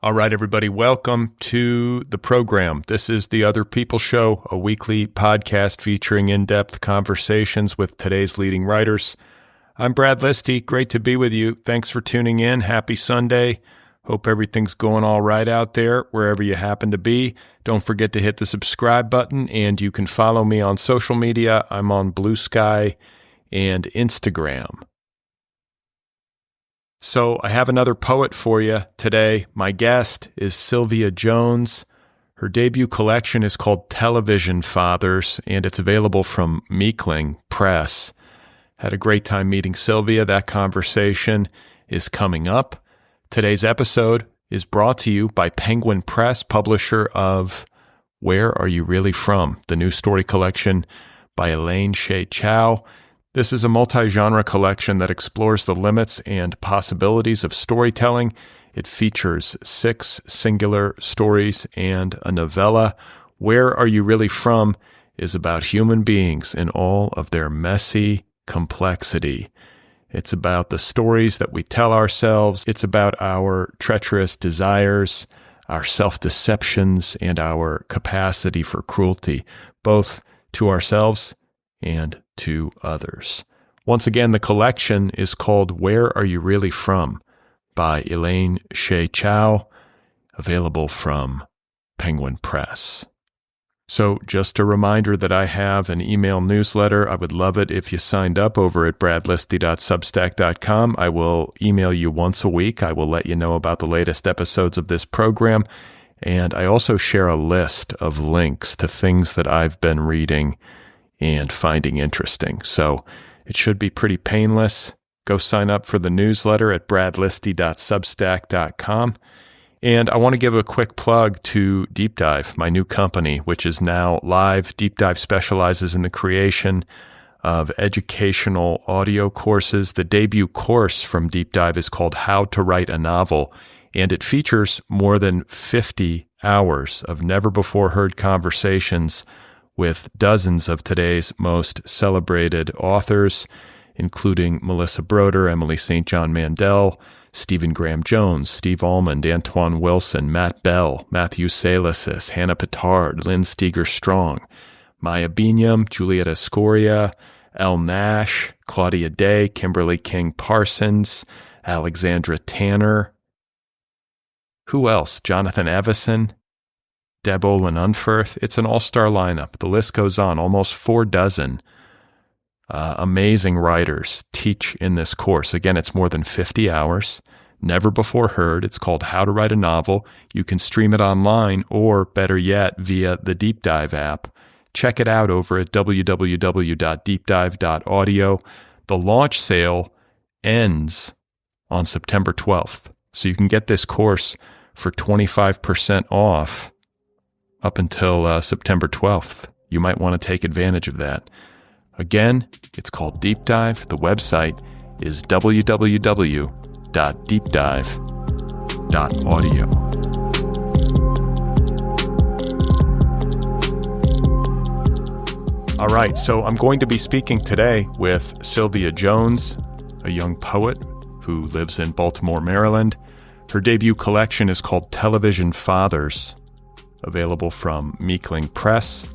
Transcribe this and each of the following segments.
All right, everybody, welcome to the program. This is the Otherppl Show, a weekly podcast featuring in-depth conversations with today's leading writers. I'm Brad Listi. Great to be with you. Thanks for tuning in. Happy Sunday. Hope everything's going all right out there, wherever you happen to be. Don't forget to hit the subscribe button, and you can follow me on social media. I'm on Blue Sky and Instagram. So I have another poet for you today. My guest is Sylvia Jones. Her debut collection is called Television Fathers, and it's available from Meekling Press. Had a great time meeting Sylvia. That conversation is coming up. Today's episode is brought to you by Penguin Press, publisher of Where Are You Really From?, the new story collection by Elaine Shea Chow. This is a multi-genre collection that explores the limits and possibilities of storytelling. It features 6 singular stories and a novella. Where Are You Really From? Is about human beings in all of their messy complexity. It's about the stories that we tell ourselves. It's about our treacherous desires, our self-deceptions, and our capacity for cruelty, both to ourselves and to others. Once again, the collection is called Where Are You Really From? By Elaine Shea Chow, available from Penguin Press. So just a reminder that I have an email newsletter. I would love it if you signed up over at bradlisti.substack.com. I will email you once a week. I will let you know about the latest episodes of this program. And I also share a list of links to things that I've been reading and finding interesting. So it should be pretty painless. Go sign up for the newsletter at bradlisti.substack.com. And I want to give a quick plug to DeepDive, my new company, which is now live. DeepDive specializes in the creation of educational audio courses. The debut course from DeepDive is called How to Write a Novel, and it features more than 50 hours of never-before-heard conversations with dozens of today's most celebrated authors, including Melissa Broder, Emily St. John Mandel, Stephen Graham Jones, Steve Almond, Antoine Wilson, Matt Bell, Matthew Salasis, Hannah Pittard, Lynn Steger-Strong, Maya Binyam, Juliet Escoria, Elle Nash, Claudia Day, Kimberly King Parsons, Alexandra Tanner. Who else? Jonathan Evison, Deb Olin Unferth. It's an all-star lineup. The list goes on. Almost 4 dozen amazing writers teach in this course. Again, it's more than 50 hours, never before heard. It's called How to Write a Novel. You can stream it online or, better yet, via the DeepDive app. Check it out over at www.deepdive.audio. The launch sale ends on September 12th, so you can get this course for 25% off up until September 12th. You might want to take advantage of that. Again, it's called DeepDive. The website is www.deepdive.audio. All right, so I'm going to be speaking today with Sylvia Jones, a young poet who lives in Baltimore, Maryland. Her debut collection is called Television Fathers, available from Meekling Press.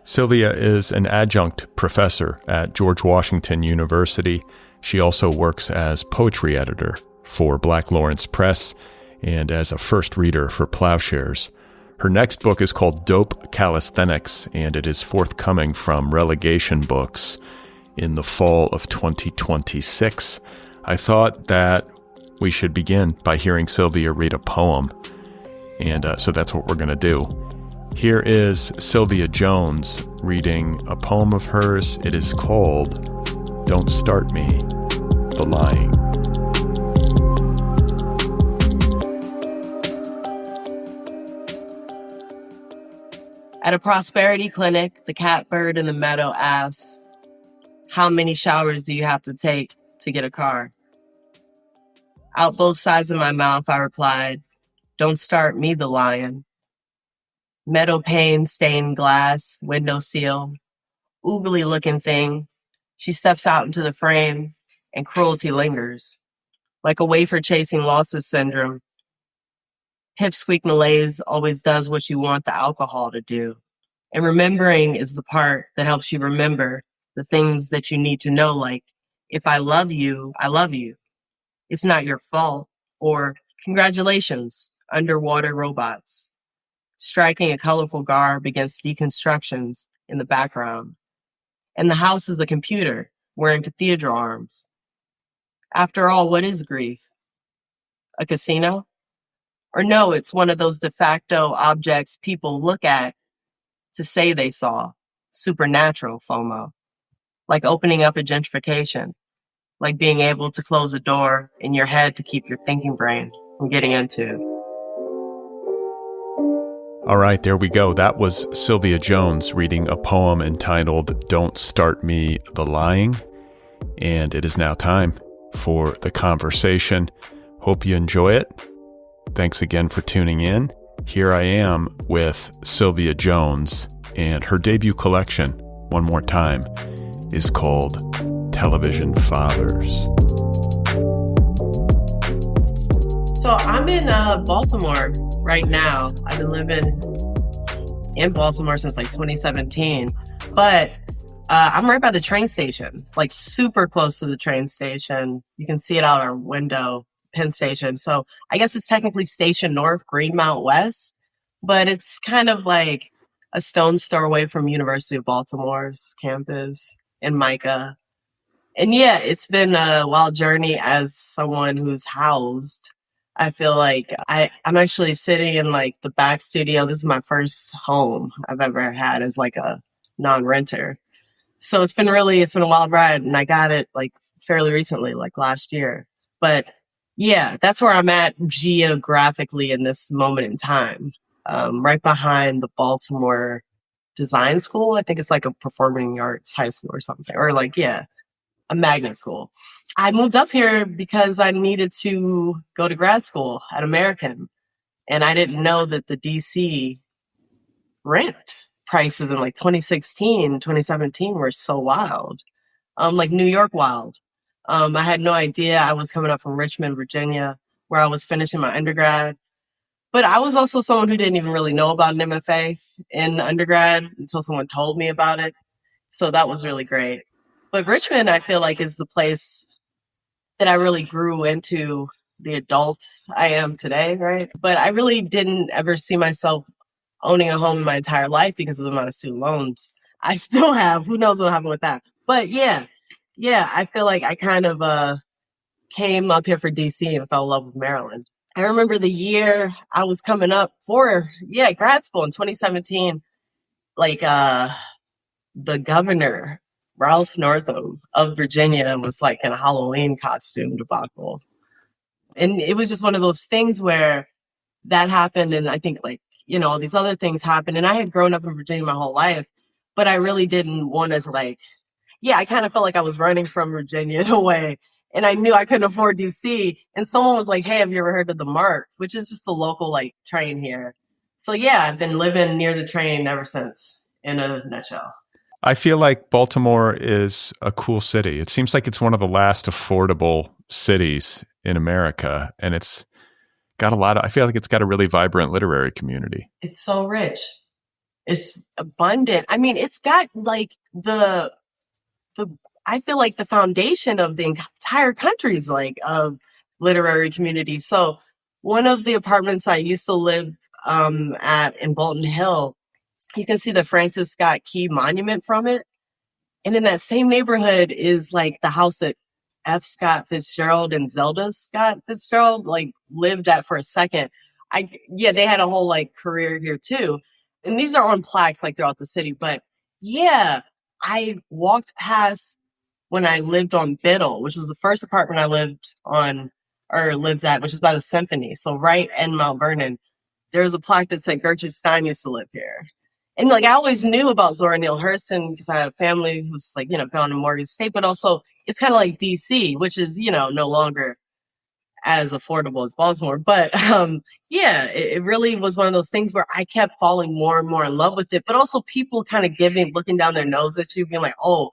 Sylvia is an adjunct professor at George Washington University. She also works as poetry editor for Black Lawrence Press and as a first reader for Ploughshares. Her next book is called Dope Callisthenics, and it is forthcoming from Relegation Books in the fall of 2026. I thought that we should begin by hearing Sylvia read a poem, and so that's what we're going to do. Here is Sylvia Jones reading a poem of hers. It is called Don't Start Me, The Lying. At a prosperity clinic, the catbird in the meadow asks, "How many showers do you have to take to get a car?" Out both sides of my mouth, I replied, "Don't start me, the lion." Metal pane, stained glass, window seal, oogly looking thing. She steps out into the frame and cruelty lingers, like a wafer chasing losses syndrome. Hipsqueak malaise always does what you want the alcohol to do. And remembering is the part that helps you remember the things that you need to know, like, if I love you, I love you. It's not your fault. Or, congratulations, underwater robots. Striking a colorful garb against deconstructions in the background. And the house is a computer wearing cathedral arms. After all, what is grief? A casino? Or no, it's one of those de facto objects people look at to say they saw. Supernatural FOMO. Like opening up a gentrification. Like being able to close a door in your head to keep your thinking brain from getting into. All right, there we go. That was Sylvia Jones reading a poem entitled Don't Start Me the Lying. And it is now time for the conversation. Hope you enjoy it. Thanks again for tuning in. Here I am with Sylvia Jones, and her debut collection, one more time, is called Television Fathers. So I'm in Baltimore right now. I've been living in Baltimore since like 2017, but I'm right by the train station, like super close to the train station. You can see it out our window, Penn Station. So I guess it's technically Station North, Greenmount West, but it's kind of like a stone's throw away from University of Baltimore's campus in Micah. And yeah, it's been a wild journey as someone who's housed. I feel like I'm actually sitting in like the back studio. This is my first home I've ever had as like a non-renter. So it's been a wild ride, and I got it like fairly recently, like last year. But yeah, that's where I'm at geographically in this moment in time, right behind the Baltimore Design School. I think it's like a performing arts high school or something, or like, yeah, a magnet school. I moved up here because I needed to go to grad school at American. And I didn't know that the DC rent prices in like 2016, 2017 were so wild. Like New York wild. I had no idea. I was coming up from Richmond, Virginia, where I was finishing my undergrad. But I was also someone who didn't even really know about an M.F.A. in undergrad until someone told me about it. So that was really great. But Richmond, I feel like, is the place that I really grew into the adult I am today, right? But I really didn't ever see myself owning a home in my entire life because of the amount of student loans I still have. Who knows what'll happen with that? But yeah, I feel like I kind of came up here for DC and fell in love with Maryland. I remember the year I was coming up for, grad school in 2017, like the governor, Ralph Northam of Virginia, was like in a Halloween costume debacle. And it was just one of those things where that happened. And I think like, all these other things happened. And I had grown up in Virginia my whole life, but I really didn't want to I kind of felt like I was running from Virginia in a way. And I knew I couldn't afford DC. And someone was like, hey, have you ever heard of the Mark? Which is just a local like train here. So yeah, I've been living near the train ever since, in a nutshell. I feel like Baltimore is a cool city. It seems like it's one of the last affordable cities in America. And it's got I feel like it's got a really vibrant literary community. It's so rich. It's abundant. I mean, it's got like I feel like the foundation of the entire country's like of literary community. So one of the apartments I used to live at in Bolton Hill, you can see the Francis Scott Key monument from it. And in that same neighborhood is like the house that F. Scott Fitzgerald and Zelda Scott Fitzgerald like lived at for a second. They had a whole like career here too. And these are on plaques like throughout the city. But yeah, I walked past when I lived on Biddle, which was the first apartment I lived at, which is by the Symphony. So right in Mount Vernon, there was a plaque that said Gertrude Stein used to live here. And like I always knew about Zora Neale Hurston because I have family who's like, gone to Morgan State, but also it's kind of like DC, which is, no longer as affordable as Baltimore. But it really was one of those things where I kept falling more and more in love with it. But also people kind of looking down their nose at you, being like, oh,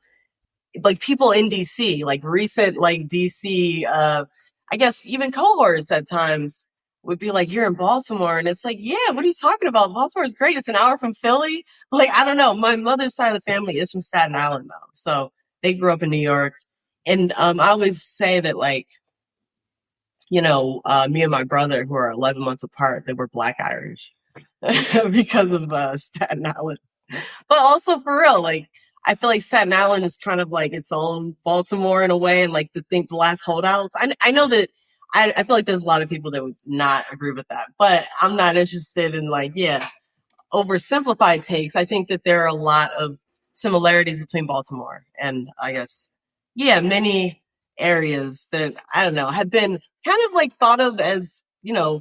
like people in DC, like recent, like DC, I guess even cohorts at times would be like, you're in Baltimore. And it's like, yeah, what are you talking about? Baltimore is great. It's an hour from Philly. Like, I don't know. My mother's side of the family is from Staten Island, though. So they grew up in New York. And I always say that, like, me and my brother, who are 11 months apart, they were Black Irish because of Staten Island. But also for real, like, I feel like Staten Island is kind of like its own Baltimore in a way, and like the last holdouts. I know that I feel like there's a lot of people that would not agree with that, but I'm not interested in like, oversimplified takes. I think that there are a lot of similarities between Baltimore and I guess, many areas that I don't know have been kind of like thought of as,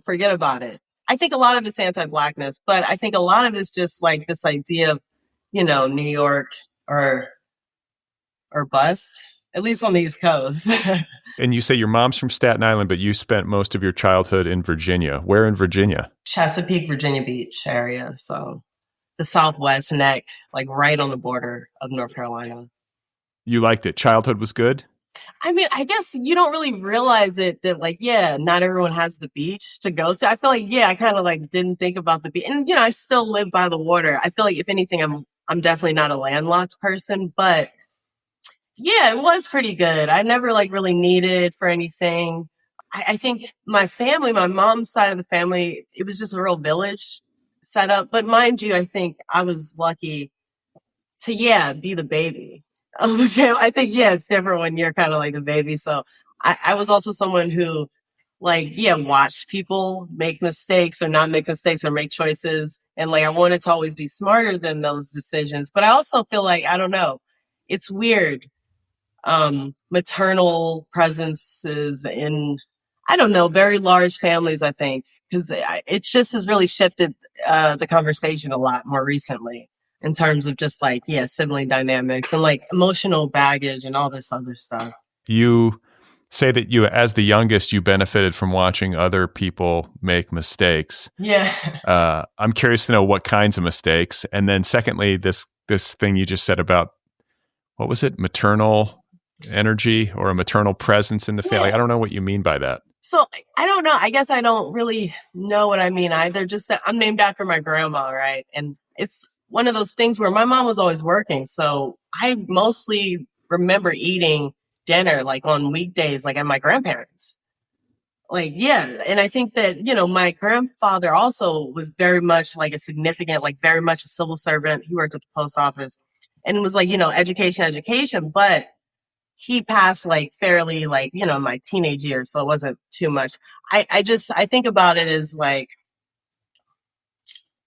forget about it. I think a lot of it's anti-Blackness, but I think a lot of it's just like this idea of, New York or bust, at least on the East Coast. And you say your mom's from Staten Island, but you spent most of your childhood in Virginia. Where in Virginia? Chesapeake, Virginia Beach area. So the Southwest neck, like right on the border of North Carolina. You liked it. Childhood was good? I mean, I guess you don't really realize it that like, not everyone has the beach to go to. I feel like, I kind of like didn't think about the beach. And, I still live by the water. I feel like if anything, I'm definitely not a landlocked person, but it was pretty good. I never like really needed for anything. I think my family, my mom's side of the family, it was just a real village setup. But mind you, I think I was lucky to, be the baby of the family. I think, it's different when you're kind of like the baby. So I was also someone who like, watched people make mistakes or not make mistakes or make choices. And like, I wanted to always be smarter than those decisions. But I also feel like, I don't know, it's weird. Maternal presences in, I don't know, very large families, I think, because it just has really shifted the conversation a lot more recently in terms of just like, sibling dynamics and like emotional baggage and all this other stuff. You say that you, as the youngest, you benefited from watching other people make mistakes. Yeah. I'm curious to know what kinds of mistakes. And then secondly, this thing you just said about, what was it? Maternal energy or a maternal presence in the family. I don't know what you mean by that. So I don't know. I guess I don't really know what I mean either. Just that I'm named after my grandma, right? And it's one of those things where my mom was always working. So I mostly remember eating dinner like on weekdays, like at my grandparents'. Like, and I think that, my grandfather also was very much like a significant, like very much a civil servant. He worked at the post office and it was like, education, but he passed like fairly like, my teenage years. So it wasn't too much. I think about it as like,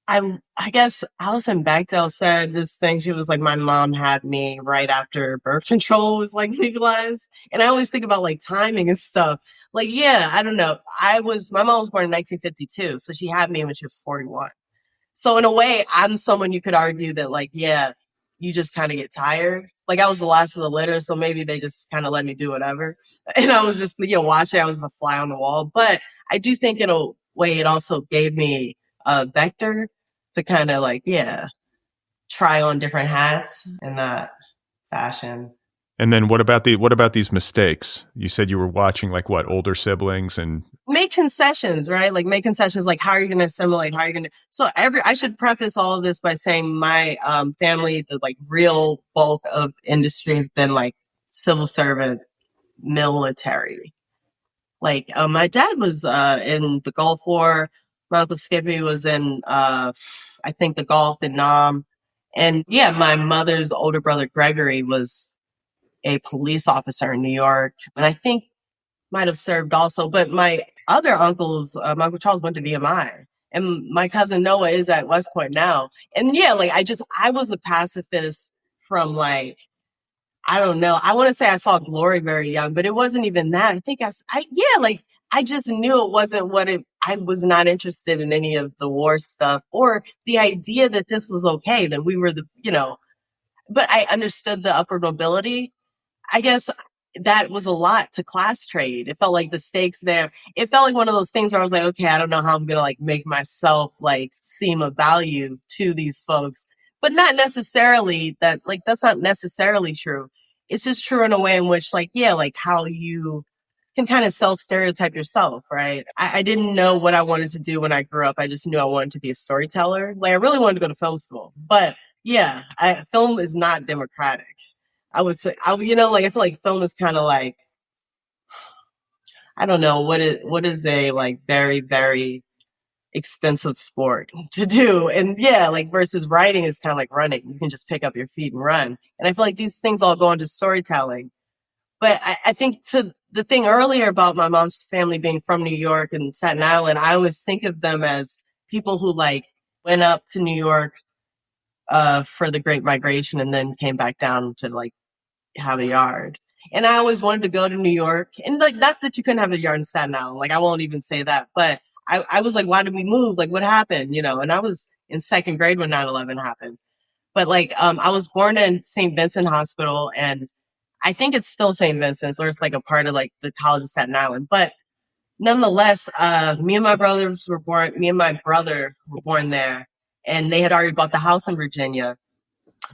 I guess Alison Bechdel said this thing. She was like, my mom had me right after birth control was like legalized. And I always think about like timing and stuff. Like, I don't know. My mom was born in 1952. So she had me when she was 41. So in a way, I'm someone you could argue that like, you just kind of get tired. Like I was the last of the litter. So maybe they just kind of let me do whatever. And I was just, watching. I was a fly on the wall. But I do think in a way, it also gave me a vector to kind of like, try on different hats in that fashion. And then what about these mistakes? You said you were watching like what, older siblings and make concessions, right? Like make concessions, like how are you going to assimilate? How are you going to, so I should preface all of this by saying my family, the like real bulk of industry has been like civil servant, military. Like my dad was in the Gulf War. My Uncle Skippy was in, I think, the Gulf in Nam. And my mother's older brother, Gregory, was a police officer in New York. And I think might have served also. But my other uncles, my Uncle Charles went to VMI. And my cousin Noah is at West Point now. And like, I was a pacifist from like, I don't know. I want to say I saw glory very young, but it wasn't even that. I think I just knew it wasn't I was not interested in any of the war stuff or the idea that this was okay, that we were but I understood the upward mobility. I guess that was a lot to class trade. It felt like the stakes there. It felt like one of those things where I was like, okay, I don't know how I'm going to like make myself like seem of value to these folks, but not necessarily that, like, that's not necessarily true. It's just true in a way in which like, like how you can kind of self-stereotype yourself, right? I didn't know what I wanted to do when I grew up. I just knew I wanted to be a storyteller. Like, I really wanted to go to film school. But yeah, film is not democratic. I would say, like, I feel like film is kind of like, I don't know, what is a like very, very expensive sport to do. And yeah, like versus writing is kind of like running. You can just pick up your feet and run. And I feel like these things all go into storytelling. But I think to the thing earlier about my mom's family being from New York and Staten Island, I always think of them as people who like went up to New York for the Great Migration and then came back down to like have a yard. And I always wanted to go to New York. And like, not that you couldn't have a yard in Staten Island. Like, I won't even say that. But I was like, why did we move? Like, what happened? And I was in second grade when 9/11 happened. But like, I was born in St. Vincent Hospital, and I think it's still St. Vincent's, or it's like a part of like the College of Staten Island. But nonetheless, me and my brother were born there, and they had already bought the house in Virginia.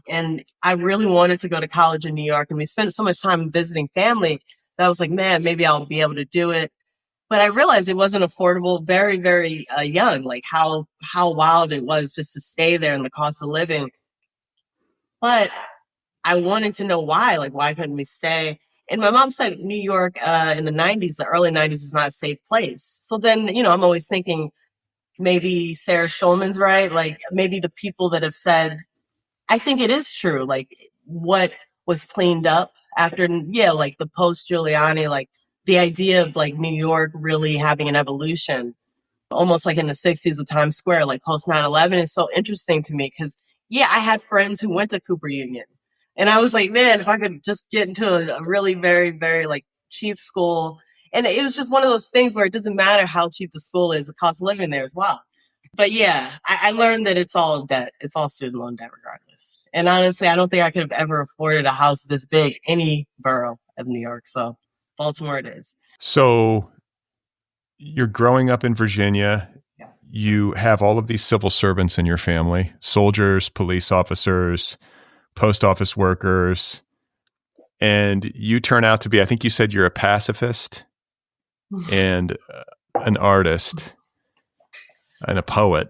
And I really wanted to go to college in New York, and we spent so much time visiting family that I was like, man, maybe I'll be able to do it. But I realized it wasn't affordable very, very young, like how wild it was just to stay there and the cost of living. But I wanted to know why, like, why couldn't we stay? And my mom said New York in the 90s, the early 90s, was not a safe place. So then, I'm always thinking maybe Sarah Schulman's right. Like, maybe the people that have said, I think it is true. Like, what was cleaned up after, like the post Giuliani, like the idea of like New York really having an evolution, almost like in the 60s with Times Square, like post 9/11 is so interesting to me because, I had friends who went to Cooper Union. And I was like, man, if I could just get into a really very, very like cheap school. And it was just one of those things where it doesn't matter how cheap the school is, the cost of living there as well. But yeah, I learned that it's all debt. It's all student loan debt regardless. And honestly, I don't think I could have ever afforded a house this big, any borough of New York. So Baltimore it is. So you're growing up in Virginia. Yeah. You have all of these civil servants in your family, soldiers, police officers, post office workers, and you turn out to be, I think you said you're a pacifist and an artist and a poet.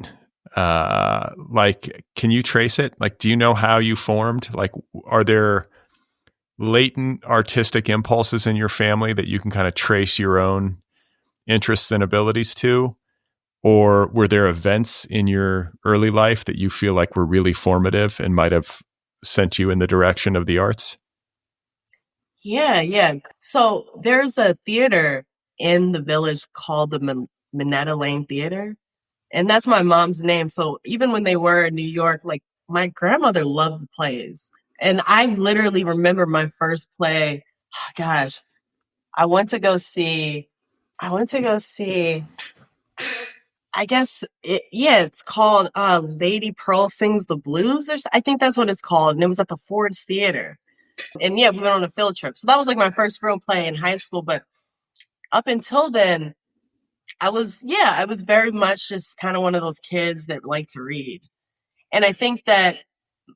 Like, can you trace it? Like, do you know how you formed? Like, are there latent artistic impulses in your family that you can kind of trace your own interests and abilities to? Or were there events in your early life that you feel like were really formative and might have sent you in the direction of the arts? Yeah. So there's a theater in the village called the Minetta Lane Theater. And that's my mom's name. So even when they were in New York, like my grandmother loved the plays. And I literally remember my first play. Oh, gosh, I went to go see, I guess, it's called Lady Pearl Sings the Blues. I think that's what it's called. And it was at the Ford's Theater. And we went on a field trip. So that was like my first real play in high school. But up until then, I was very much just kind of one of those kids that like to read. And I think that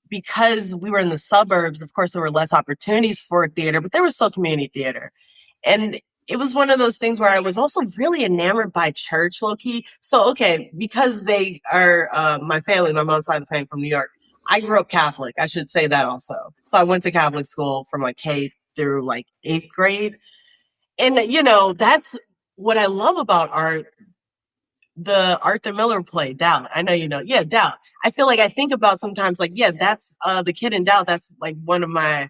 because we were in the suburbs, of course, there were less opportunities for theater, but there was still community theater. And it was one of those things where I was also really enamored by church, low-key. So, okay, because they are my family, my mom's side of the family from New York, I grew up Catholic. I should say that also. So I went to Catholic school from like K through like 8th grade. And, that's what I love about art. The Arthur Miller play, Doubt. I know you know. Yeah, Doubt. I feel like I think about sometimes like, that's the kid in Doubt. That's like one of my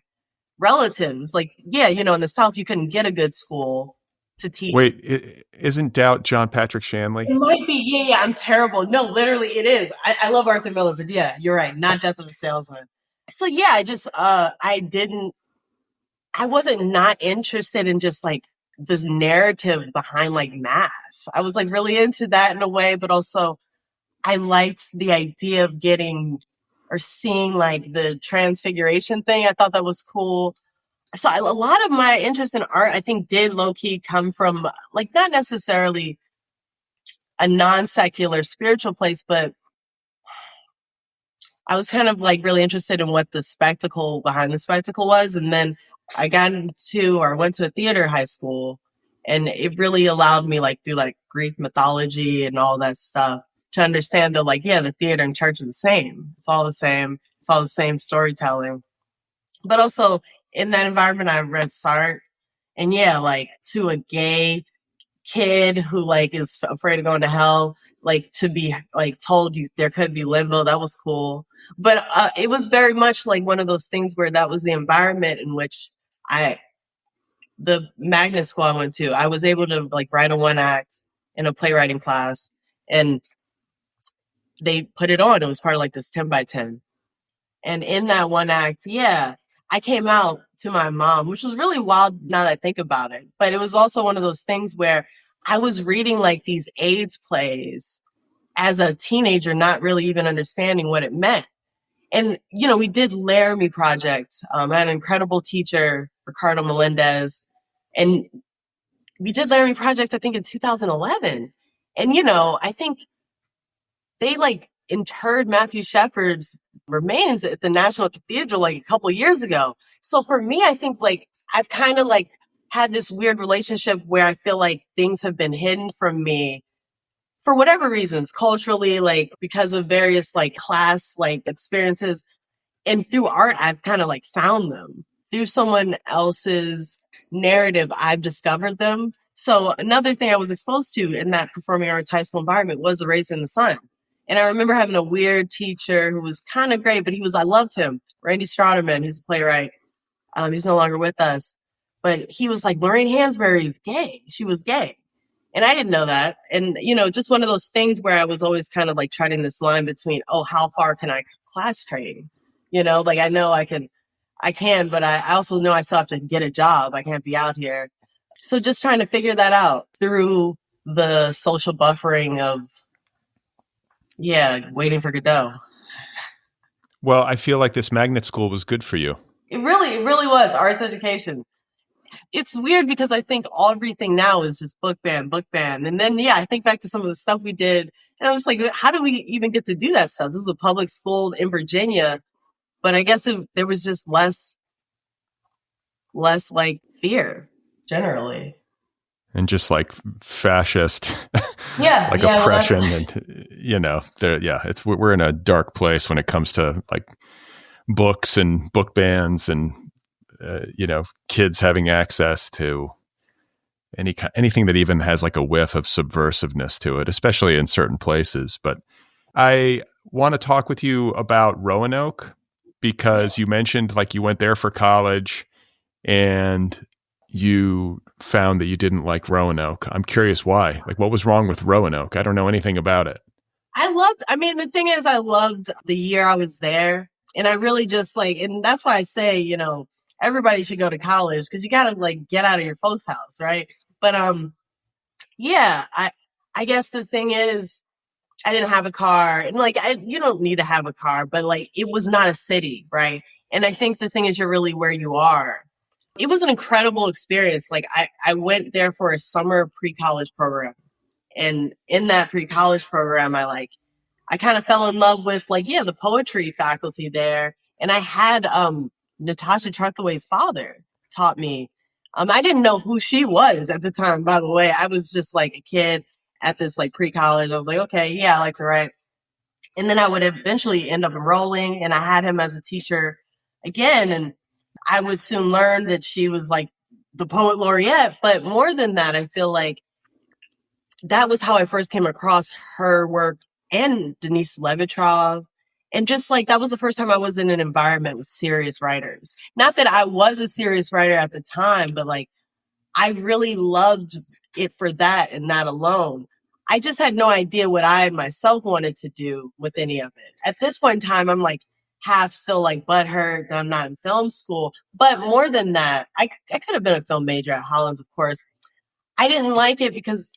relatives. Like, in the South, you couldn't get a good school to teach. Wait, isn't Doubt John Patrick Shanley? It might be. Yeah. I'm terrible. No, literally it is. I love Arthur Miller, but yeah, you're right. Not Death of a Salesman. So yeah, I wasn't not interested in just like this narrative behind like mass. I was like really into that in a way, but also I liked the idea of getting or seeing like the transfiguration thing. I thought that was cool. So a lot of my interest in art, I think, did low-key come from like not necessarily a non-secular spiritual place, but I was kind of like really interested in what the spectacle behind the spectacle was. And then I went to a theater high school, And it really allowed me, like, through like Greek mythology and all that stuff, to understand that, like, yeah, the theater and church are the same. It's all the same. It's all the same storytelling. But also in that environment, I read Sartre. And yeah, like, to a gay kid who like is afraid of going to hell, like, to be like told you there could be limbo, that was cool. But it was very much like one of those things where that was the environment in which the magnet school I went to, I was able to like write a one act in a playwriting class, and they put it on. It was part of like this 10 by 10. And in that one act, yeah, I came out to my mom, which was really wild now that I think about it. But it was also one of those things where I was reading like these AIDS plays as a teenager, not really even understanding what it meant. And, you know, we did Laramie projects. I had an incredible teacher, Ricardo Melendez, and we did Laramie project, I think, in 2011. And, you know, I think they like interred Matthew Shepard's remains at the National Cathedral like a couple of years ago. So for me, I think like I've kind of like had this weird relationship where I feel like things have been hidden from me for whatever reasons, culturally, like because of various like class like experiences. And through art, I've kind of like found them. Through someone else's narrative, I've discovered them. So another thing I was exposed to in that performing arts high school environment was The Race in the Sun. And I remember having a weird teacher who was kind of great, but I loved him. Randy Strauderman, who's a playwright. He's no longer with us. But he was like, Lorraine Hansberry is gay. She was gay. And I didn't know that. And, you know, just one of those things where I was always kind of like treading this line between, oh, how far can I class train? You know, like I know I can, but I also know I still have to get a job. I can't be out here. So just trying to figure that out through the social buffering of, yeah, waiting for Godot. Well, I feel like this magnet school was good for you. It really was arts education. It's weird because I think everything now is just book ban. And then, yeah, I think back to some of the stuff we did, and I was like, how do we even get to do that stuff? This is a public school in Virginia, but I guess there was just less like fear generally. And just like fascist, like oppression, and you know, we're in a dark place when it comes to like books and book bans and you know, kids having access to anything that even has like a whiff of subversiveness to it, especially in certain places. But I want to talk with you about Roanoke because you mentioned like you went there for college and you found that you didn't like Roanoke. I'm curious why. Like, what was wrong with Roanoke? I don't know anything about it. The thing is, I loved the year I was there. And I really just like, and that's why I say, you know, everybody should go to college because you got to like get out of your folks' house, right? But yeah, I guess the thing is, I didn't have a car, and like you don't need to have a car, but like it was not a city, right? And I think the thing is, you're really where you are. It was an incredible experience. Like I went there for a summer pre-college program, and in that pre-college program, I kind of fell in love with like the poetry faculty there, and I had Natasha Trethewey's father taught me. I didn't know who she was at the time, by the way. I was just like a kid at this like pre-college. I was like, okay, yeah, I like to write. And then I would eventually end up enrolling, and I had him as a teacher again. And I would soon learn that she was like the poet laureate. But more than that, I feel like that was how I first came across her work and Denise Levitrov. And just like, that was the first time I was in an environment with serious writers. Not that I was a serious writer at the time, but like, I really loved it for that and that alone. I just had no idea what I myself wanted to do with any of it. At this point in time, I'm like half still like butthurt that I'm not in film school. But more than that, I could have been a film major at Hollins, of course. I didn't like it because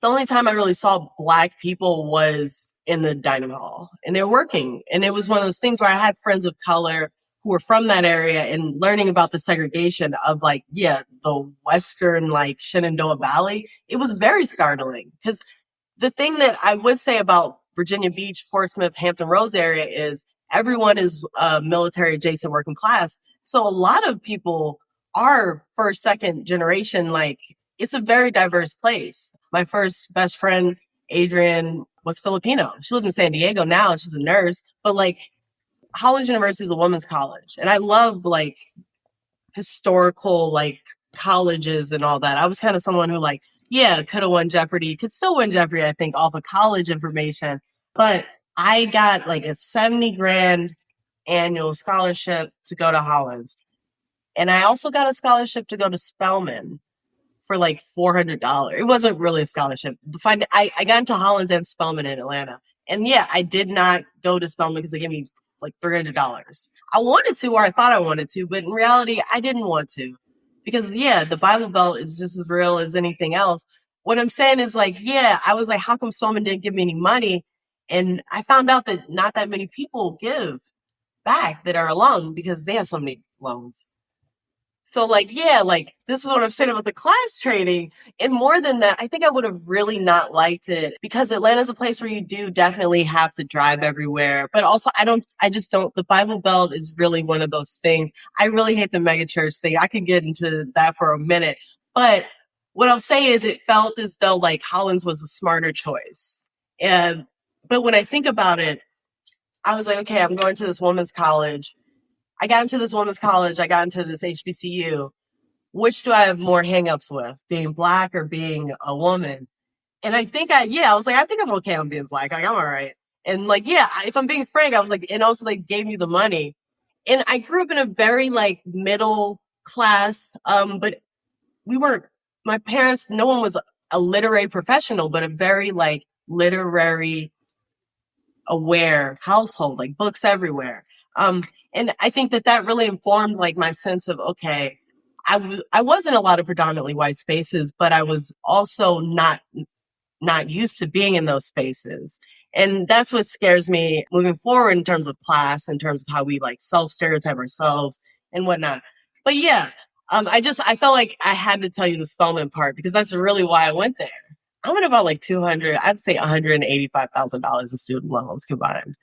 the only time I really saw Black people was in the dining hall, and they were working. And it was one of those things where I had friends of color who were from that area, and learning about the segregation of like, the Western, like Shenandoah Valley, it was very startling. Because the thing that I would say about Virginia Beach, Portsmouth, Hampton Roads area is everyone is military adjacent working class. So a lot of people are first, second generation, like it's a very diverse place. My first best friend, Adrian, was Filipino. She lives in San Diego now. She's a nurse. But like Hollins University is a women's college. And I love like historical like colleges and all that. I was kind of someone who like, yeah, could have won Jeopardy, could still win Jeopardy, I think, off of college information. But I got like a 70 grand annual scholarship to go to Hollins. And I also got a scholarship to go to Spelman for like $400. It wasn't really a scholarship. I got into Hollins and Spelman in Atlanta. And yeah, I did not go to Spelman because they gave me like $300. I wanted to, or I thought I wanted to, but in reality, I didn't want to. Because yeah, the Bible Belt is just as real as anything else. What I'm saying is like, yeah, I was like, how come Spelman didn't give me any money? And I found out that not that many people give back that are alum because they have so many loans. So like, yeah, like this is what I'm saying about the class training. And more than that, I think I would have really not liked it because Atlanta's a place where you do definitely have to drive everywhere. But also the Bible Belt is really one of those things. I really hate the megachurch thing. I could get into that for a minute. But what I'll say is it felt as though like Hollins was a smarter choice. But when I think about it, I was like, okay, I'm going to this women's college. I got into this women's college. I got into this HBCU. Which do I have more hangups with, being Black or being a woman? And I think I was like, I think I'm okay on being Black. Like, I'm all right. And like, yeah, if I'm being frank, I was like, and also they gave me the money. And I grew up in a very like middle class, but my parents, no one was a literary professional, but a very like literary aware household, like books everywhere. And I think that really informed like my sense of, okay, I was in a lot of predominantly white spaces, but I was also not used to being in those spaces. And that's what scares me moving forward in terms of class, in terms of how we like self-stereotype ourselves and whatnot. But yeah, I felt like I had to tell you the Spelman part because that's really why I went there. I went about like I'd say $185,000 in student loans combined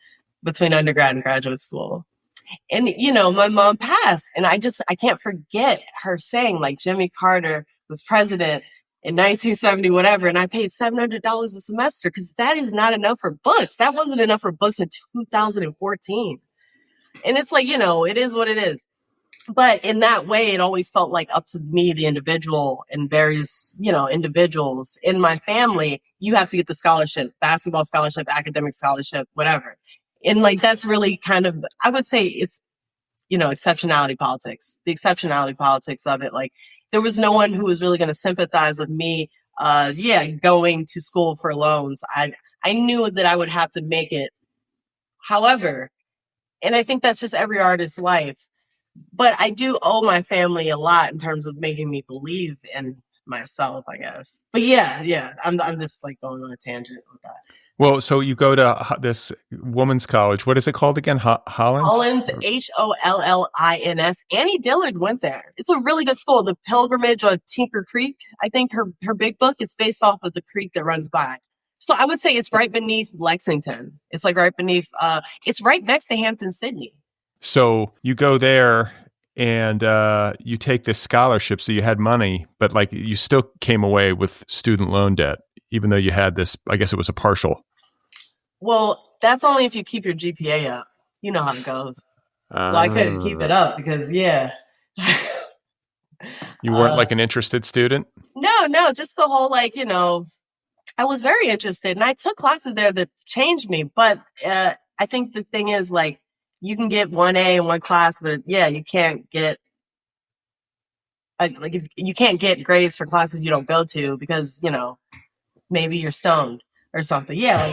between undergrad and graduate school. And, you know, my mom passed and I can't forget her saying like Jimmy Carter was president in 1970, whatever. And I paid $700 a semester because that is not enough for books. That wasn't enough for books in 2014. And it's like, you know, it is what it is. But in that way, it always felt like up to me, the individual, and various, you know, individuals in my family, you have to get the scholarship, basketball scholarship, academic scholarship, whatever. And like, that's really kind of, I would say it's, you know, exceptionality politics, the exceptionality politics of it. Like there was no one who was really going to sympathize with me, going to school for loans. I knew that I would have to make it. However, and I think that's just every artist's life, but I do owe my family a lot in terms of making me believe in myself, I guess. But yeah, I'm just like going on a tangent with that. Well, so you go to this women's college. What is it called again? Hollins? Hollins, Hollins. Annie Dillard went there. It's a really good school. The Pilgrimage on Tinker Creek, I think her big book, it's based off of the creek that runs by. So I would say it's right beneath Lexington. It's like right beneath, it's right next to Hampton, Sydney. So you go there and you take this scholarship. So you had money, but like you still came away with student loan debt, even though you had this, I guess it was a partial. Well, that's only if you keep your GPA up. You know how it goes. Well, I couldn't keep it up because, yeah. You weren't like an interested student? No, just the whole like, you know, I was very interested and I took classes there that changed me. But I think the thing is like, you can get 1A in one class, but yeah, you can't get if you can't get grades for classes you don't go to because, you know, maybe you're stoned or something. Yeah.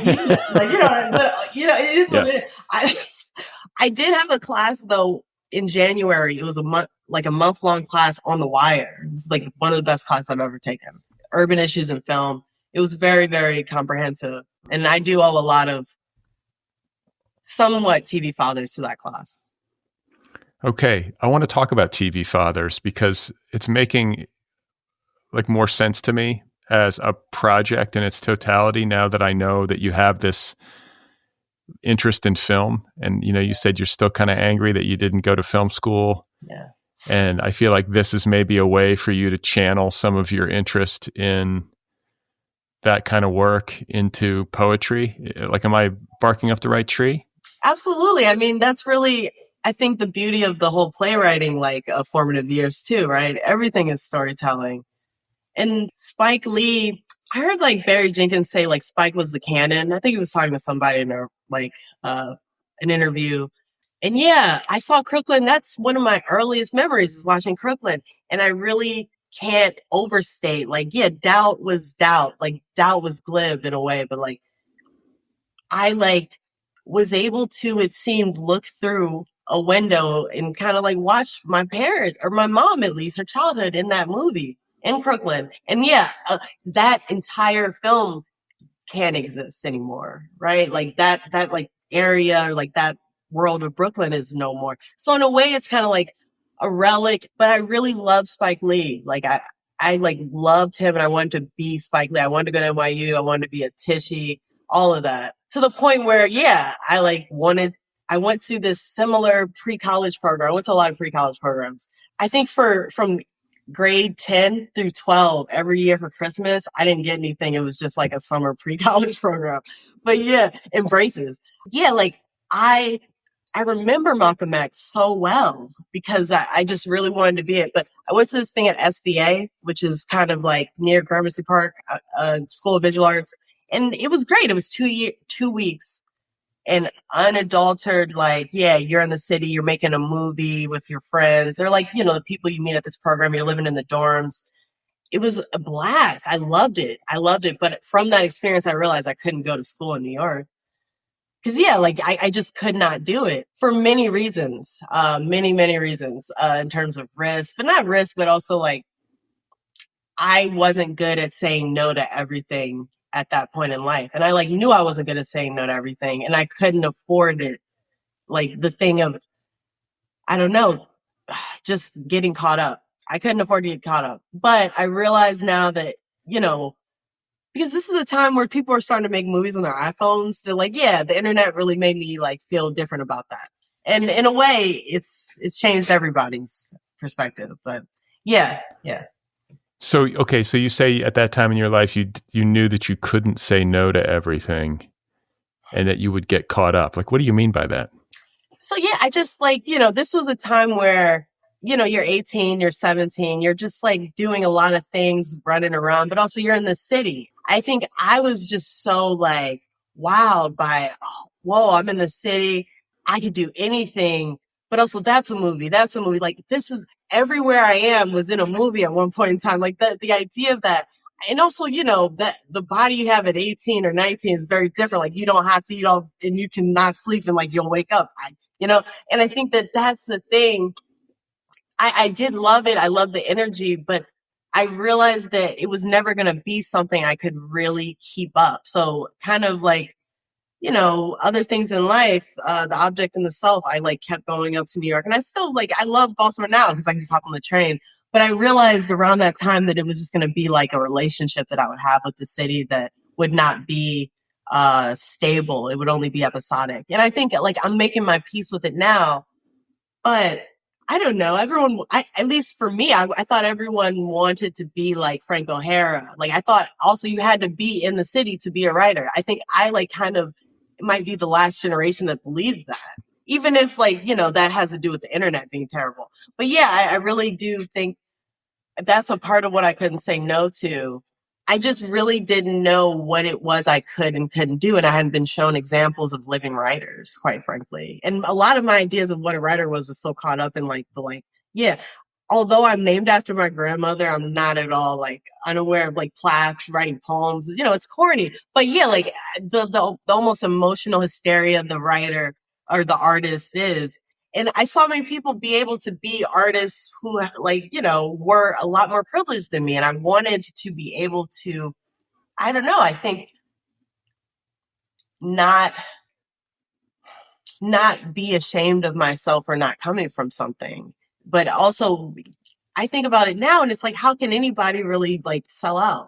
Like, you know, but, you know, it is what it is. I did have a class though in January. It was a month-long class on The Wire. It was like one of the best classes I've ever taken. Urban Issues in Film. It was very, very comprehensive. And I do owe a lot of somewhat TV fathers to that class. Okay. I want to talk about TV fathers because it's making like more sense to me as a project in its totality now that I know that you have this interest in film. And, you know, you said you're still kind of angry that you didn't go to film school. Yeah. And I feel like this is maybe a way for you to channel some of your interest in that kind of work into poetry. Like, am I barking up the right tree? Absolutely. I mean, that's really, I think, the beauty of the whole playwriting, like formative years too, right? Everything is storytelling. And Spike Lee, I heard like Barry Jenkins say like Spike was the canon. I think he was talking to somebody in a, like an interview. And yeah, I saw Crooklyn. That's one of my earliest memories is watching Crooklyn. And I really can't overstate, like, yeah, doubt was doubt. Like doubt was glib in a way, but like I like was able to, it seemed, look through a window and kind of like watch my parents or my mom, at least her childhood in that movie in Crooklyn. And yeah, that entire film can't exist anymore, right? Like that like area or like that world of Brooklyn is no more. So in a way, it's kind of like a relic, but I really love Spike Lee. Like I like loved him and I wanted to be Spike Lee. I wanted to go to NYU. I wanted to be a Tishy, all of that, to the point where, yeah, I went to this similar pre-college program. I went to a lot of pre-college programs. I think from grade 10 through 12, every year for Christmas, I didn't get anything. It was just like a summer pre-college program. But yeah, embraces. Yeah, like I remember Malcolm X so well because I just really wanted to be it. But I went to this thing at SVA, which is kind of like near Gramercy Park, School of Visual Arts. And it was great. It was 2 weeks and unadulterated, like, yeah, you're in the city, you're making a movie with your friends. They're like, you know, the people you meet at this program, you're living in the dorms. It was a blast. I loved it. But from that experience, I realized I couldn't go to school in New York. Cause yeah, like I just could not do it for many reasons, many reasons, in terms of risk, but not risk, but also like I wasn't good at saying no to everything at that point in life. And I like knew I wasn't good at saying no to everything and I couldn't afford it. Like the thing of, I don't know, just getting caught up. I couldn't afford to get caught up. But I realize now that, you know, because this is a time where people are starting to make movies on their iPhones. They're like, yeah, the internet really made me like feel different about that. And in a way, it's changed everybody's perspective. But yeah. So, okay, so you say at that time in your life, you knew that you couldn't say no to everything and that you would get caught up. Like, what do you mean by that? So yeah, I just like, you know, this was a time where, you know, you're 18, you're 17, you're just like doing a lot of things, running around, but also you're in the city. I think I was just so like wowed by, oh, whoa, I'm in the city. I could do anything, but also that's a movie. Like this is everywhere I am was in a movie at one point in time. Like the idea of that. And also, you know, that the body you have at 18 or 19 is very different. Like you don't have to eat all, and you can not sleep and like you'll wake up, you know, and I think that that's the thing. I did love it. I love the energy, but I realized that it was never going to be something I could really keep up. So kind of like, you know, other things in life, the object in the self, I like kept going up to New York and I still like, I love Baltimore now because I can just hop on the train. But I realized around that time that it was just going to be like a relationship that I would have with the city that would not be stable. It would only be episodic. And I think like I'm making my peace with it now, but I don't know. Everyone, at least for me, I thought everyone wanted to be like Frank O'Hara. Like I thought also you had to be in the city to be a writer. I think I like kind of might be the last generation that believed that, even if like, you know, that has to do with the internet being terrible. But yeah, I really do think that's a part of what I couldn't say no to. I just really didn't know what it was I could and couldn't do. And I hadn't been shown examples of living writers, quite frankly. And a lot of my ideas of what a writer was so caught up in like yeah, although I'm named after my grandmother, I'm not at all like unaware of like plaques, writing poems. You know, it's corny, but yeah, like the almost emotional hysteria the writer or the artist is. And I saw many people be able to be artists who like, you know, were a lot more privileged than me. And I wanted to be able to, I don't know, I think not be ashamed of myself for not coming from something. But also I think about it now and it's like, how can anybody really like sell out?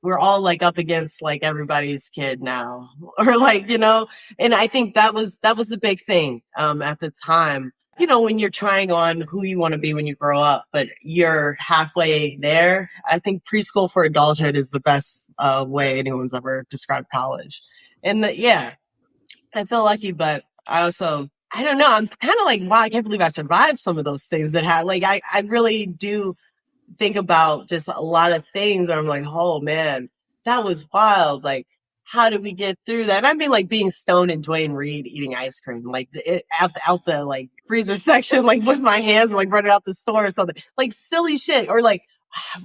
We're all like up against like everybody's kid now or like, you know, and I think that was the big thing, at the time. when you're trying on who you want to be when you grow up, but you're halfway there. I think preschool for adulthood is the best way anyone's ever described college. And I feel lucky, but I don't know. I'm kind of like, wow, I can't believe I survived some of those things that had, like, I really do think about just a lot of things where I'm like, oh man, that was wild. Like, how did we get through that? And I mean, like being stoned in Dwayne Reed eating ice cream, like out the like freezer section, like with my hands, like running out the store or something, like silly shit. Or like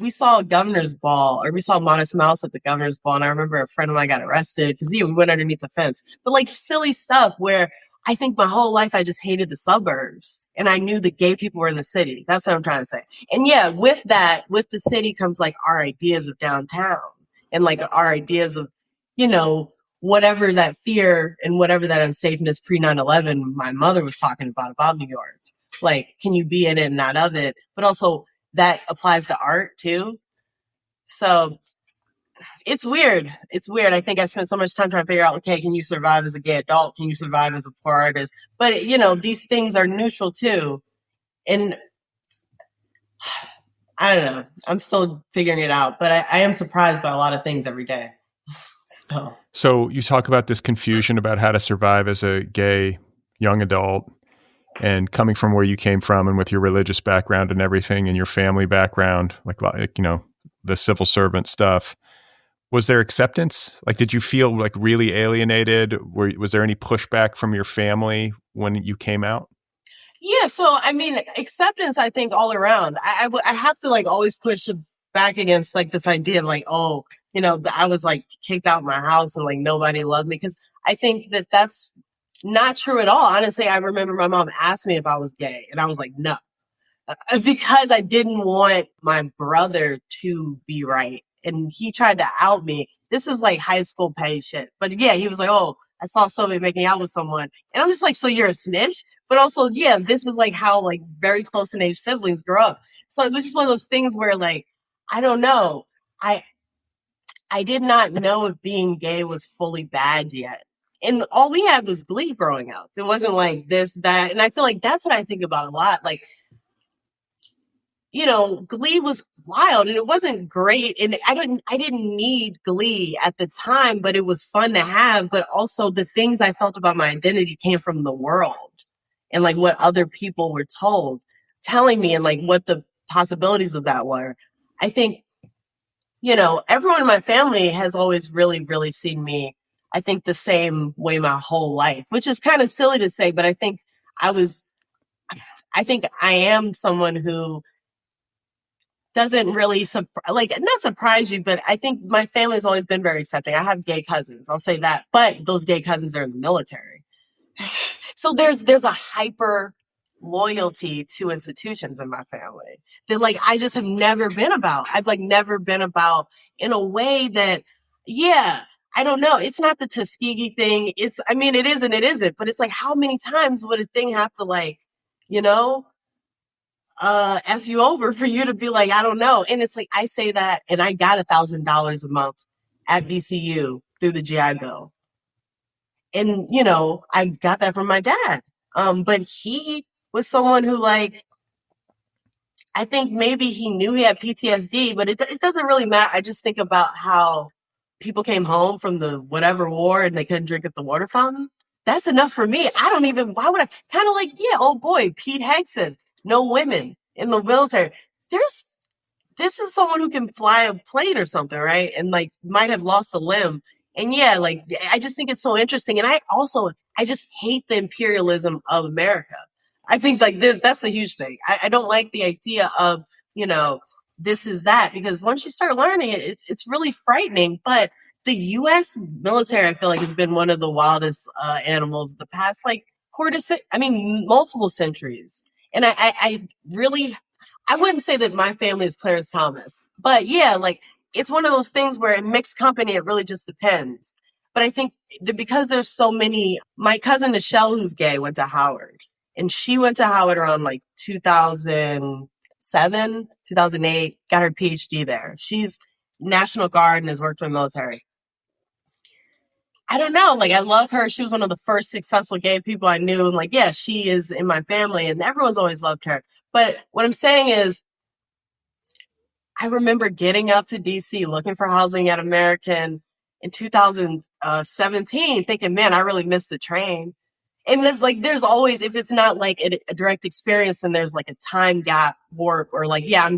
we saw a governor's ball, or we saw Modest Mouse at the governor's ball. And I remember a friend of mine got arrested because we went underneath the fence, but like silly stuff where I think my whole life I just hated the suburbs and I knew the gay people were in the city. That's what I'm trying to say. And yeah, with the city comes like our ideas of downtown and like our ideas of, whatever that fear and whatever that unsafeness pre 9/11 my mother was talking about New York. Like, can you be in it and not of it? But also that applies to art too. So it's weird. It's weird. I think I spent so much time trying to figure out, okay, can you survive as a gay adult? Can you survive as a poor artist? But, these things are neutral too. And I don't know. I'm still figuring it out, but I am surprised by a lot of things every day. So you talk about this confusion about how to survive as a gay young adult, and coming from where you came from and with your religious background and everything and your family background, like the civil servant stuff. Was there acceptance? Like, did you feel like really alienated? Was there any pushback from your family when you came out? Yeah. So, I mean, acceptance, I think all around, I have to like always push back against like this idea of like, oh, I was like kicked out of my house and like nobody loved me. Cause I think that that's not true at all. Honestly, I remember my mom asked me if I was gay and I was like, no, because I didn't want my brother to be right. And he tried to out me. This is like high school petty shit. But yeah, he was like, oh, I saw Sylvia making out with someone. And I'm just like, so you're a snitch? But also, yeah, this is like how like very close in age siblings grow up. So it was just one of those things where like, I don't know. I did not know if being gay was fully bad yet. And all we had was Glee growing up. It wasn't like this, that. And I feel like that's what I think about a lot. Like, Glee was wild and it wasn't great. And I didn't need Glee at the time, but it was fun to have. But also the things I felt about my identity came from the world and like what other people were telling me and like what the possibilities of that were. I think, everyone in my family has always really, really seen me, I think, the same way my whole life, which is kind of silly to say, but I think I am someone who doesn't really not surprise you, but I think my family has always been very accepting. I have gay cousins, I'll say that, but those gay cousins are in the military. So there's a hyper loyalty to institutions in my family that like I just have never been about. I've like never been about in a way that, yeah, I don't know. It's not the Tuskegee thing. It is and it isn't, but it's like, how many times would a thing have to like, F you over for you to be like, I don't know. And it's like, I say that and I got $1,000 a month at VCU through the GI Bill. And, I got that from my dad. But he was someone who like, I think maybe he knew he had PTSD, but it doesn't really matter. I just think about how people came home from the whatever war and they couldn't drink at the water fountain. That's enough for me. Why would I? Kind of like, yeah, oh boy, Pete Hegson, no women in the military. This is someone who can fly a plane or something, right? And like might have lost a limb. And yeah, like, I just think it's so interesting. And I just hate the imperialism of America. I think like that's a huge thing. I don't like the idea of, this is that, because once you start learning it, it's really frightening. But the U.S. military, I feel like, has been one of the wildest animals of the past, like multiple centuries. And I wouldn't say that my family is Clarence Thomas, but yeah, like it's one of those things where in mixed company, it really just depends. But I think that because there's so many, my cousin Nichelle, who's gay, went to Howard. And she went to Howard around like 2007, 2008, got her PhD there. She's National Guard and has worked for the military. I don't know. Like, I love her. She was one of the first successful gay people I knew. And like, yeah, she is in my family and everyone's always loved her. But what I'm saying is, I remember getting up to DC, looking for housing at American in 2017, thinking, man, I really missed the train. And it's like, there's always, if it's not like a direct experience, then there's like a time gap warp or like, yeah,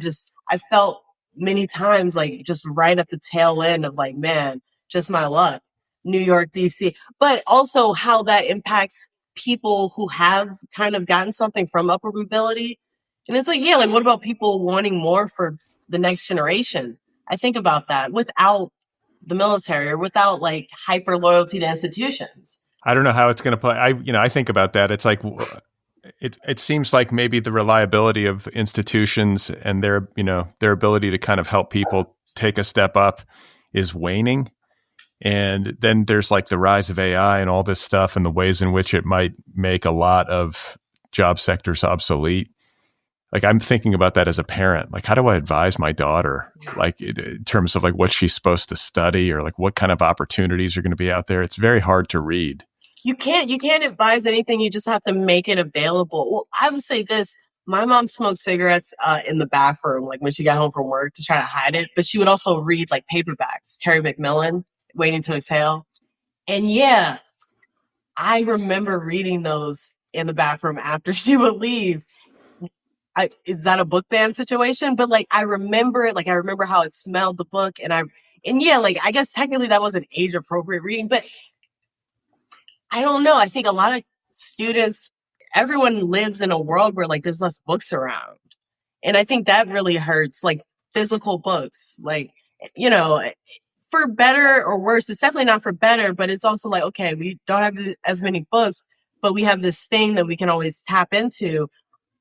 I felt many times like just right at the tail end of like, man, just my luck, New York, DC, but also how that impacts people who have kind of gotten something from upward mobility. And it's like, yeah, like what about people wanting more for the next generation? I think about that without the military or without like hyper loyalty to institutions. I don't know how it's going to play. I think about that. It's like, it seems like maybe the reliability of institutions and their ability to kind of help people take a step up is waning. And then there's like the rise of AI and all this stuff and the ways in which it might make a lot of job sectors obsolete. Like I'm thinking about that as a parent. Like, how do I advise my daughter, like in terms of like what she's supposed to study or like what kind of opportunities are going to be out there? It's very hard to read. You can't advise anything. You just have to make it available. Well, I would say this. My mom smoked cigarettes in the bathroom, like when she got home from work to try to hide it. But she would also read like paperbacks, Terry McMillan, Waiting to Exhale. And yeah, I remember reading those in the bathroom after she would leave. Is that a book ban situation? But like, I remember it. Like, I remember how it smelled, the book. And yeah, like, I guess technically that wasn't age appropriate reading, but I don't know. I think a lot of students, everyone lives in a world where like there's less books around. And I think that really hurts, like physical books, like, for better or worse. It's definitely not for better, but it's also like, okay, we don't have as many books, but we have this thing that we can always tap into.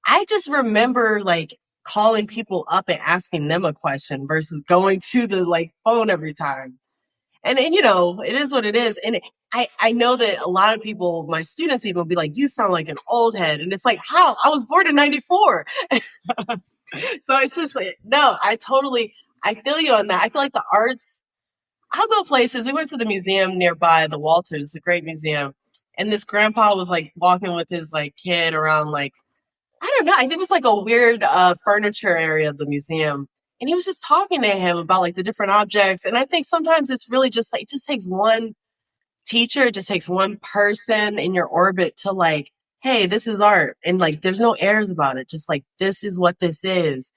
I just remember like calling people up and asking them a question versus going to the like phone every time. And it is what it is. And I know that a lot of people, my students even will be like, you sound like an old head. And it's like, how? I was born in 94. So it's just like, no, I feel you on that. I feel like the arts, I'll go places. We went to the museum nearby, the Walters. It's a great museum. And this grandpa was like walking with his like kid around like, I don't know. I think it was like a weird furniture area of the museum. And he was just talking to him about like the different objects. And I think sometimes it's really just like, it just takes one teacher, it just takes one person in your orbit to like, hey, this is art. And like, there's no airs about it. Just like, this is what this is.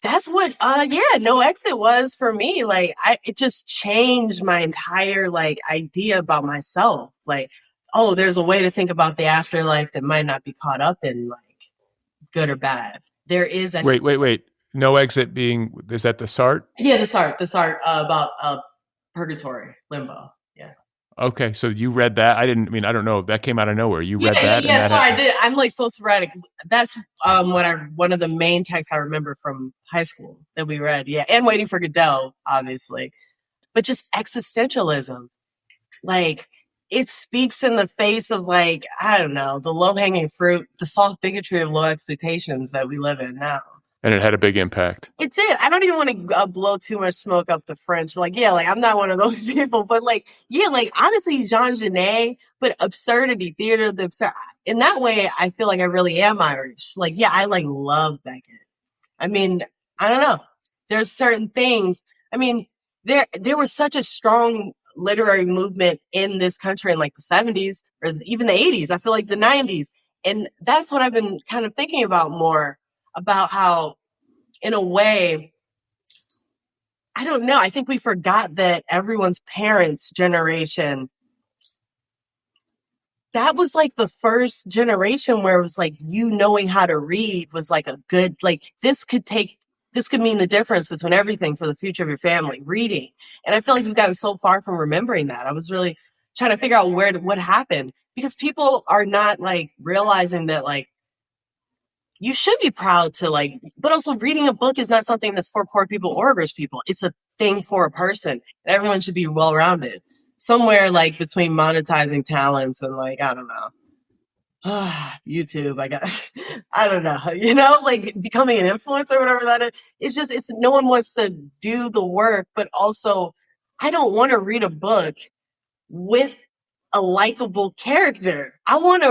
That's what, No Exit was for me. Like, it just changed my entire like idea about myself. Like, oh, there's a way to think about the afterlife that might not be caught up in like good or bad. There is. Wait. No Exit is that the SART? Yeah, the SART about purgatory, limbo. Yeah. Okay, so you read that? I don't know. That came out of nowhere. You read that? Yeah, sorry, I did. I'm like so sporadic. That's one of the main texts I remember from high school that we read. Yeah, and Waiting for Godot, obviously. But just existentialism. Like, it speaks in the face of like, I don't know, the low-hanging fruit, the soft bigotry of low expectations that we live in now. And it had a big impact. It did. I don't even want to blow too much smoke up the French. Like, yeah, like I'm not one of those people, but like, yeah, like honestly, Jean Genet, but absurdity, theater of the absurd. In that way, I feel like I really am Irish. Like, yeah, I like love Beckett. I mean, I don't know. There's certain things. I mean, there was such a strong literary movement in this country in like the 70s or even the 80s. I feel like the 90s. And that's what I've been kind of thinking about more, about how, in a way, I don't know, I think we forgot that everyone's parents' generation, that was like the first generation where it was like you knowing how to read was like a good, like this could mean the difference between everything for the future of your family, reading. And I feel like we've gotten so far from remembering that. I was really trying to figure out what happened, because people are not like realizing that like, you should be proud to like, but also reading a book is not something that's for poor people or rich people. It's a thing for a person. And everyone should be well-rounded. Somewhere like between monetizing talents and like, I don't know, YouTube, I guess. I don't know, like becoming an influencer or whatever that is. It's no one wants to do the work, but also I don't want to read a book with a likable character. I want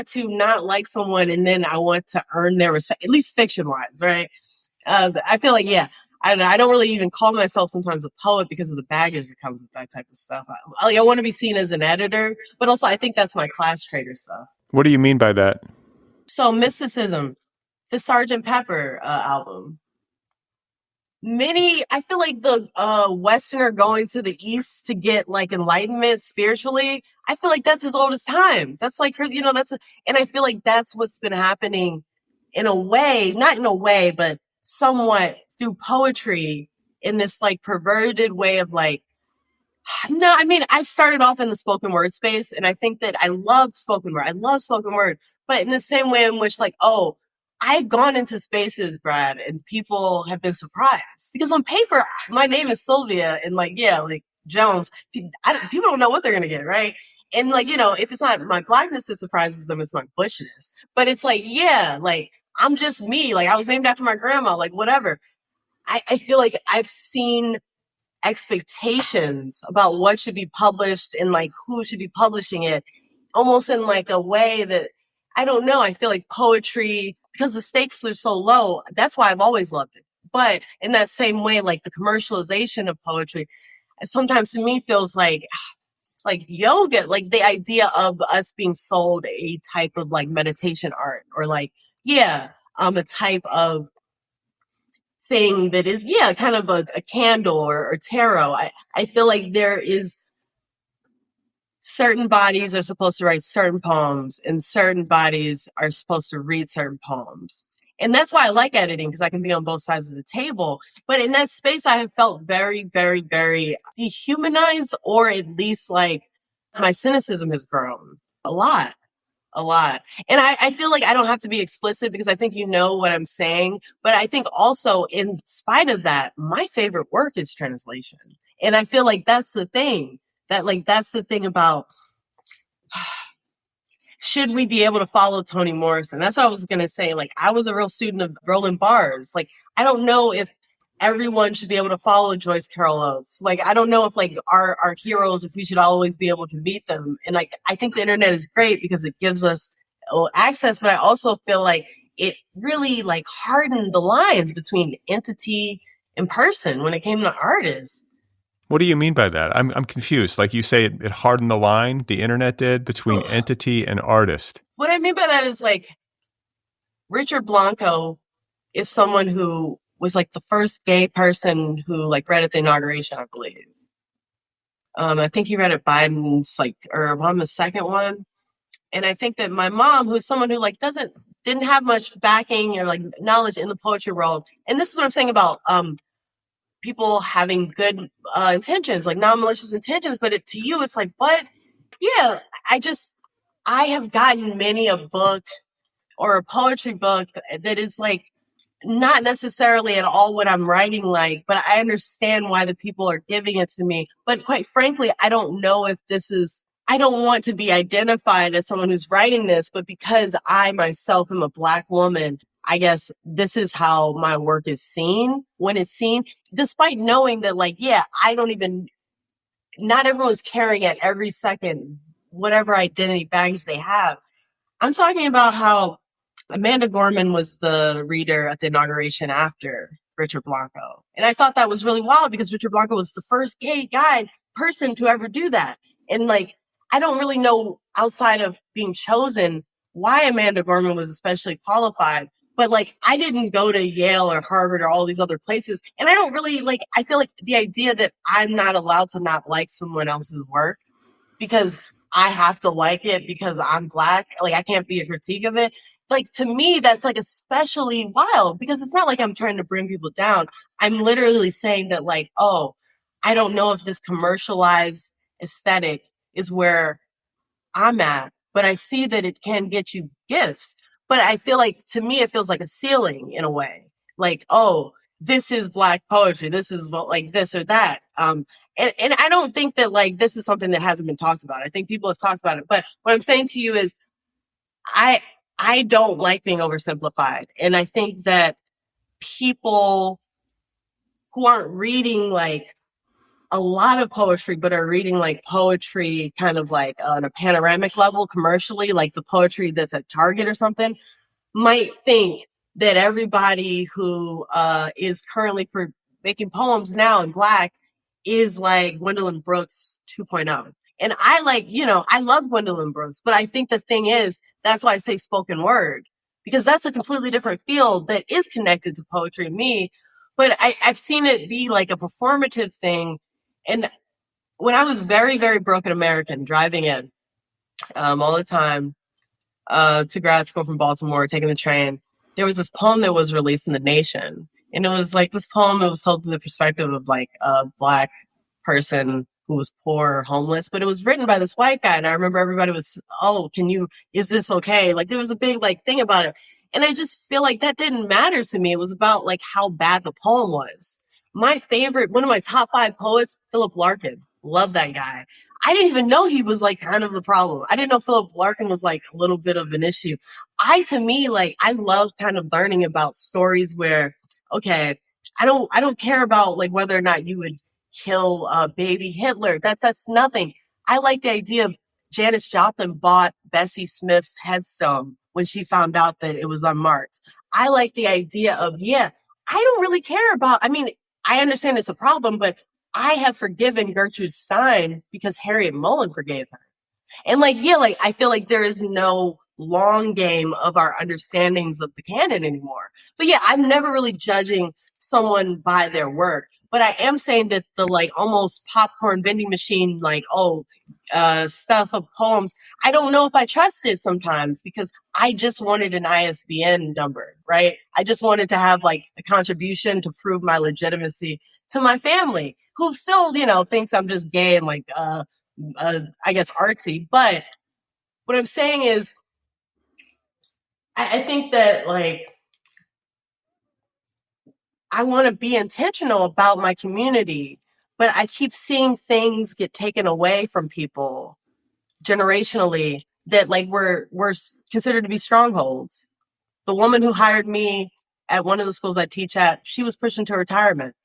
to not like someone and then I want to earn their respect, at least fiction wise, right? I feel like, yeah, I don't really even call myself sometimes a poet because of the baggage that comes with that type of stuff. I want to be seen as an editor, but also I think that's my class trader stuff. What do you mean by that? So mysticism, the Sgt. Pepper album. I feel like the Westerner going to the East to get like enlightenment spiritually, I feel like that's as old as time. That's like her, and I feel like that's what's been happening in a way, not in a way, but somewhat through poetry in this like perverted way of like, no, I mean, I've started off in the spoken word space and I think that I love spoken word. I love spoken word, but in the same way in which like, oh, I've gone into spaces, Brad, and people have been surprised because on paper, my name is Sylvia and like, yeah, like Jones, people don't know what they're going to get. Right. And like, if it's not my blackness that surprises them, it's my bushness, but it's like, yeah, like I'm just me. Like I was named after my grandma, like whatever. I feel like I've seen expectations about what should be published and like who should be publishing it almost in like a way that I don't know. I feel like poetry, because the stakes are so low, that's why I've always loved it. But in that same way, like the commercialization of poetry, sometimes to me feels like yoga, like the idea of us being sold a type of like meditation art or like, yeah, a type of thing that is, yeah, kind of a candle or tarot. I feel like there is certain bodies are supposed to write certain poems and certain bodies are supposed to read certain poems. And that's why I like editing, because I can be on both sides of the table. But in that space, I have felt very, very, very dehumanized, or at least like my cynicism has grown a lot. And I feel like I don't have to be explicit because I think you know what I'm saying. But I think also in spite of that, my favorite work is translation. And I feel like that's the thing that's the thing about should we be able to follow Toni Morrison? That's what I was going to say. Like I was a real student of Roland Barthes. Like I don't know if everyone should be able to follow Joyce Carol Oates. Like, I don't know if like our heroes, if we should always be able to meet them. And like, I think the internet is great because it gives us access, but I also feel like it really like hardened the lines between entity and person when it came to artists. What do you mean by that? I'm confused. Like you say, it hardened the line, the internet did, between entity and artist. What I mean by that is like, Richard Blanco is someone who was like the first gay person who like read at the inauguration, I believe. I think he read at Biden's or Obama's second one. And I think that my mom, who's someone who like didn't have much backing or like knowledge in the poetry world. And this is what I'm saying about people having good intentions, like non-malicious intentions. But to you, it's like, what? Yeah, I have gotten many a book or a poetry book that is like not necessarily at all what I'm writing like, but I understand why the people are giving it to me. But quite frankly, I don't know if I don't want to be identified as someone who's writing this, but because I myself am a Black woman, I guess this is how my work is seen when it's seen, despite knowing that like, yeah, not everyone's carrying at every second whatever identity baggage they have. I'm talking about how Amanda Gorman was the reader at the inauguration after Richard Blanco. And I thought that was really wild because Richard Blanco was the first gay person to ever do that. And like, I don't really know outside of being chosen why Amanda Gorman was especially qualified. But like, I didn't go to Yale or Harvard or all these other places. And I don't really I feel like the idea that I'm not allowed to not like someone else's work because I have to like it because I'm Black, like I can't be a critique of it. Like to me, that's like especially wild because it's not like I'm trying to bring people down. I'm literally saying that like, oh, I don't know if this commercialized aesthetic is where I'm at, but I see that it can get you gifts. But I feel like to me, it feels like a ceiling in a way. Like, oh, this is Black poetry. This is like this or that. And I don't think that like this is something that hasn't been talked about. I think people have talked about it. But what I'm saying to you is I don't like being oversimplified. And I think that people who aren't reading like a lot of poetry, but are reading like poetry kind of like on a panoramic level commercially, like the poetry that's at Target or something, might think that everybody who is currently making poems now in Black is like Gwendolyn Brooks 2.0. And I I love Gwendolyn Brooks, but I think the thing is, that's why I say spoken word, because that's a completely different field that is connected to poetry and me. But I've seen it be like a performative thing. And when I was very, very broken American, driving in all the time to grad school from Baltimore, taking the train, there was this poem that was released in The Nation. And it was like this poem, it was told through the perspective of like a Black person who was poor or homeless, but it was written by this white guy. And I remember everybody was, oh, is this okay? Like there was a big like thing about it. And I just feel like that didn't matter to me. It was about like how bad the poem was. My favorite, one of my top 5 poets, Philip Larkin. Love that guy. I didn't even know he was like kind of the problem. I didn't know Philip Larkin was like a little bit of an issue. I love kind of learning about stories where, okay, I don't care about like whether or not you would kill baby Hitler. That's nothing. I like the idea of Janis Joplin bought Bessie Smith's headstone when she found out that it was unmarked. I like the idea of, I don't really care about, I understand it's a problem, but I have forgiven Gertrude Stein because Harriet Mullen forgave her. And I feel like there is no long game of our understandings of the canon anymore. But I'm never really judging someone by their work. But I am saying that the like almost popcorn vending machine, stuff of poems, I don't know if I trust it sometimes because I just wanted an ISBN number, right? I just wanted to have like a contribution to prove my legitimacy to my family, who still, thinks I'm just gay and I guess artsy. But what I'm saying is, I think that I want to be intentional about my community, but I keep seeing things get taken away from people generationally that were considered to be strongholds. The woman who hired me at one of the schools I teach at, she was pushed into retirement.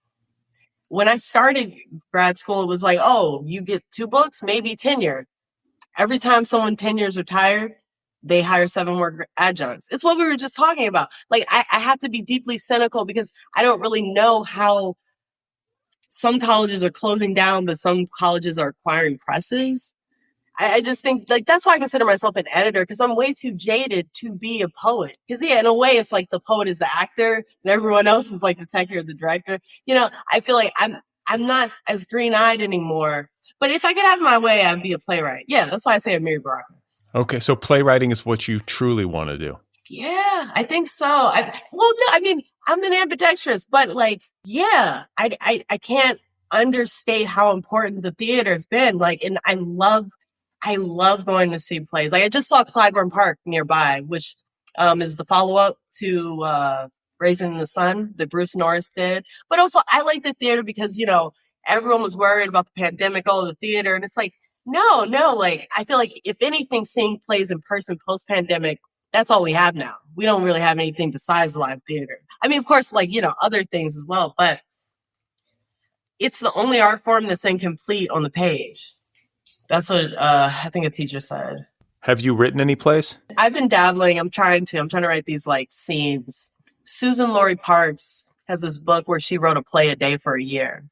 When I started grad school, it was like, oh, you get 2 books, maybe tenure. Every time someone tenures retired, they hire 7 more adjuncts. It's what we were just talking about. I have to be deeply cynical because I don't really know how some colleges are closing down, but some colleges are acquiring presses. I just think that's why I consider myself an editor, because I'm way too jaded to be a poet. Because in a way, it's like the poet is the actor and everyone else is like the techie or the director. I feel like I'm not as green-eyed anymore. But if I could have my way, I'd be a playwright. Yeah, that's why I say I'm Mary Brockman. Okay, so playwriting is what you truly want to do. Yeah, I think so. I'm an ambidextrous, but I can't understate how important the theater's been. And I love going to see plays. I just saw Clybourne Park nearby, which is the follow-up to Raising the Sun that Bruce Norris did. But also, I like the theater because, everyone was worried about the pandemic, the theater. And it's like, no, I feel like if anything, seeing plays in person post-pandemic, that's all we have now. We don't really have anything besides live theater. Of course, other things as well, but it's the only art form that's incomplete on the page. That's what I think a teacher said. Have you written any plays? I've been dabbling. I'm trying to write these scenes. Susan Laurie Parks has this book where she wrote a play a day for a year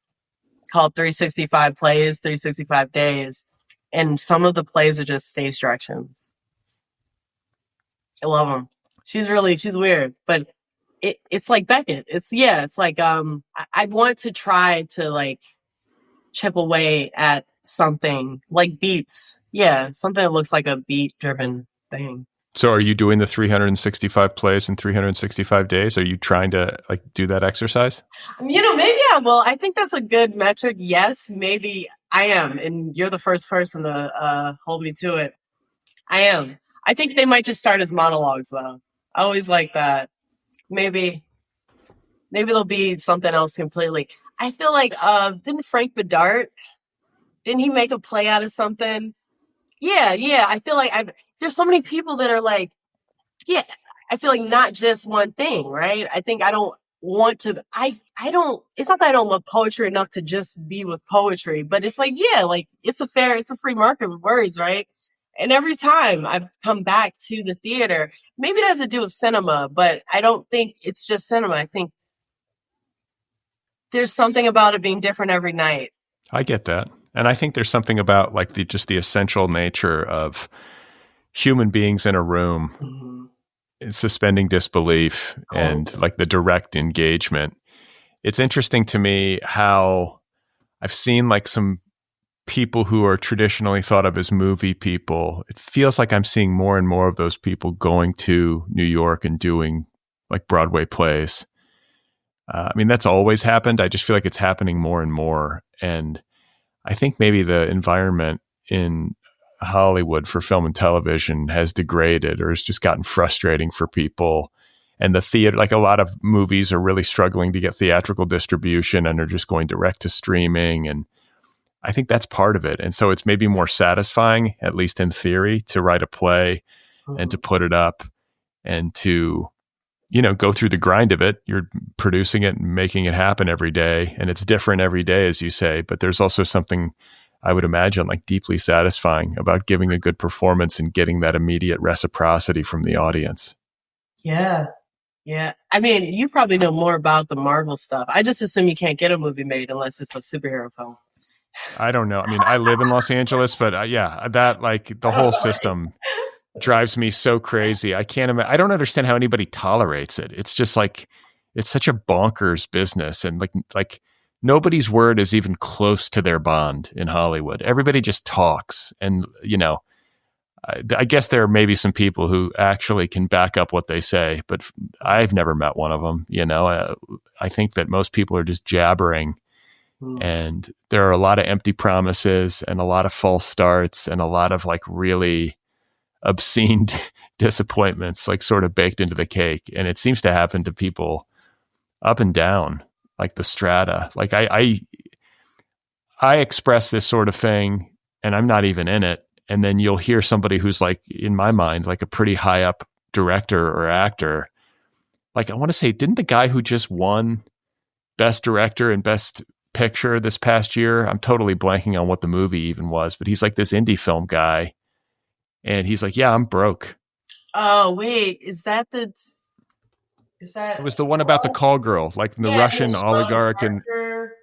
called 365 Plays, 365 Days. And some of the plays are just stage directions. I love them. She's weird, but it's like Beckett. It's like, I want to try to chip away at something like beats. Yeah, something that looks like a beat driven thing. So are you doing the 365 plays in 365 days? Are you trying to do that exercise? Maybe I will. I think that's a good metric. Yes, maybe I am. And you're the first person to hold me to it. I am. I think they might just start as monologues though. I always like that. Maybe there'll be something else completely. I feel like, didn't Frank Bedard, didn't he make a play out of something? Yeah. I feel like there's so many people that are I feel like not just one thing, right? I think want to, I don't, it's not that I don't love poetry enough to just be with poetry, but it's like, yeah, like it's a free market with words, right? And every time I've come back to the theater, maybe it has to do with cinema, but I don't think it's just cinema. I think there's something about it being different every night. I get that. And I think there's something about like just the essential nature of human beings in a room, suspending disbelief and like the direct engagement. It's interesting to me how I've seen like some people who are traditionally thought of as movie people. It feels like I'm seeing more and more of those people going to New York and doing like Broadway plays. I mean, that's always happened. I just feel like it's happening more and more. And I think maybe the environment in Hollywood for film and television has degraded or has just gotten frustrating for people. And the theater, like a lot of movies are really struggling to get theatrical distribution and are just going direct to streaming. And I think that's part of it. And so it's maybe more satisfying, at least in theory, to write a play and to put it up and to, go through the grind of it. You're producing it and making it happen every day. And it's different every day, as you say. But there's also something, I would imagine, like deeply satisfying about giving a good performance and getting that immediate reciprocity from the audience. Yeah. Yeah. I mean, you probably know more about the Marvel stuff. I just assume you can't get a movie made unless it's a superhero film. I don't know. I mean, I live in Los Angeles, but that like the whole system drives me so crazy. I can't imagine. I don't understand how anybody tolerates it. It's just like, it's such a bonkers business. And like nobody's word is even close to their bond in Hollywood. Everybody just talks. And, I guess there are maybe some people who actually can back up what they say, but I've never met one of them. I think that most people are just jabbering. And there are a lot of empty promises and a lot of false starts and a lot of like really obscene disappointments, like sort of baked into the cake. And it seems to happen to people up and down, like the strata. Like I express this sort of thing and I'm not even in it. And then you'll hear somebody who's like, in my mind, like a pretty high up director or actor. Like I want to say, didn't the guy who just won Best Director and Best Picture this past year, I'm totally blanking on what the movie even was, but he's like this indie film guy. And he's like, yeah, I'm broke. Oh, wait. Is that it was the one about the call girl, like the Russian oligarch and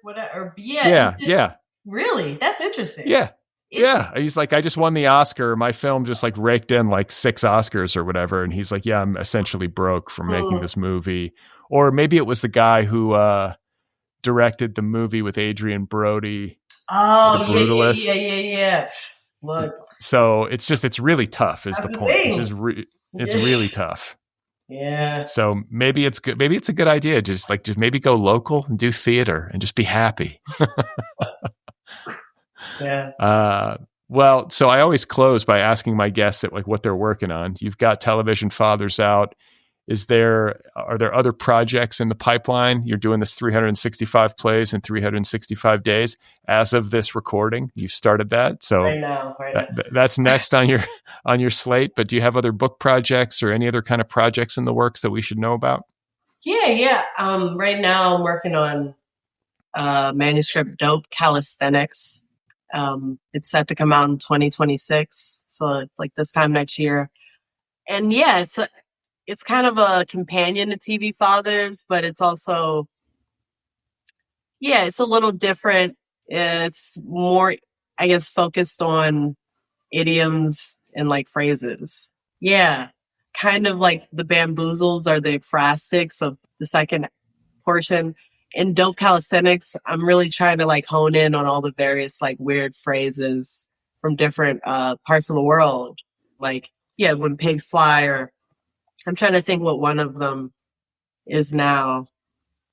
whatever. Yeah. Really? That's interesting. Yeah. Yeah. He's like, I just won the Oscar. My film just like raked in like 6 Oscars or whatever. And he's like, yeah, I'm essentially broke from making this movie. Or maybe it was the guy who directed the movie with Adrian Brody. Oh, The Brutalist. Yeah. Look. So it's really tough is the point. It's really tough. Yeah. So maybe it's good. Maybe it's a good idea. Just maybe go local and do theater and just be happy. Yeah. Well, so I always close by asking my guests at like what they're working on. You've got Television Fathers out. Are there other projects in the pipeline? You're doing this 365 plays in 365 days. As of this recording, you started that. So right now. That's next on your slate. But do you have other book projects or any other kind of projects in the works that we should know about? Yeah. Right now I'm working on manuscript Dope Callisthenics. It's set to come out in 2026. So like this time next year. And yeah, it's kind of a companion to TV Fathers, but it's also, it's a little different. It's more, I guess, focused on idioms and like phrases. Yeah. Kind of like the bamboozles or the phrastics of the second portion. In Dope Calisthenics, I'm really trying to like hone in on all the various like weird phrases from different parts of the world. Like, when pigs fly, or I'm trying to think what one of them is now.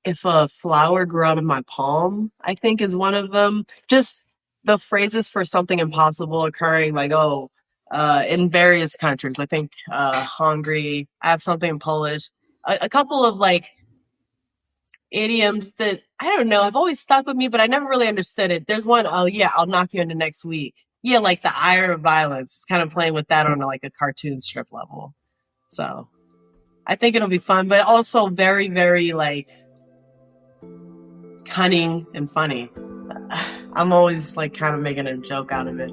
If a flower grew out of my palm, I think is one of them. Just the phrases for something impossible occurring, like, in various countries. I think Hungary. I have something in Polish. A couple of like idioms that, I don't know, have always stuck with me, but I never really understood it. There's one, I'll knock you into next week. Yeah, like the ire of violence. It's kind of playing with that on like a cartoon strip level. So I think it'll be fun, but also very, very like cunning and funny. I'm always like kind of making a joke out of it.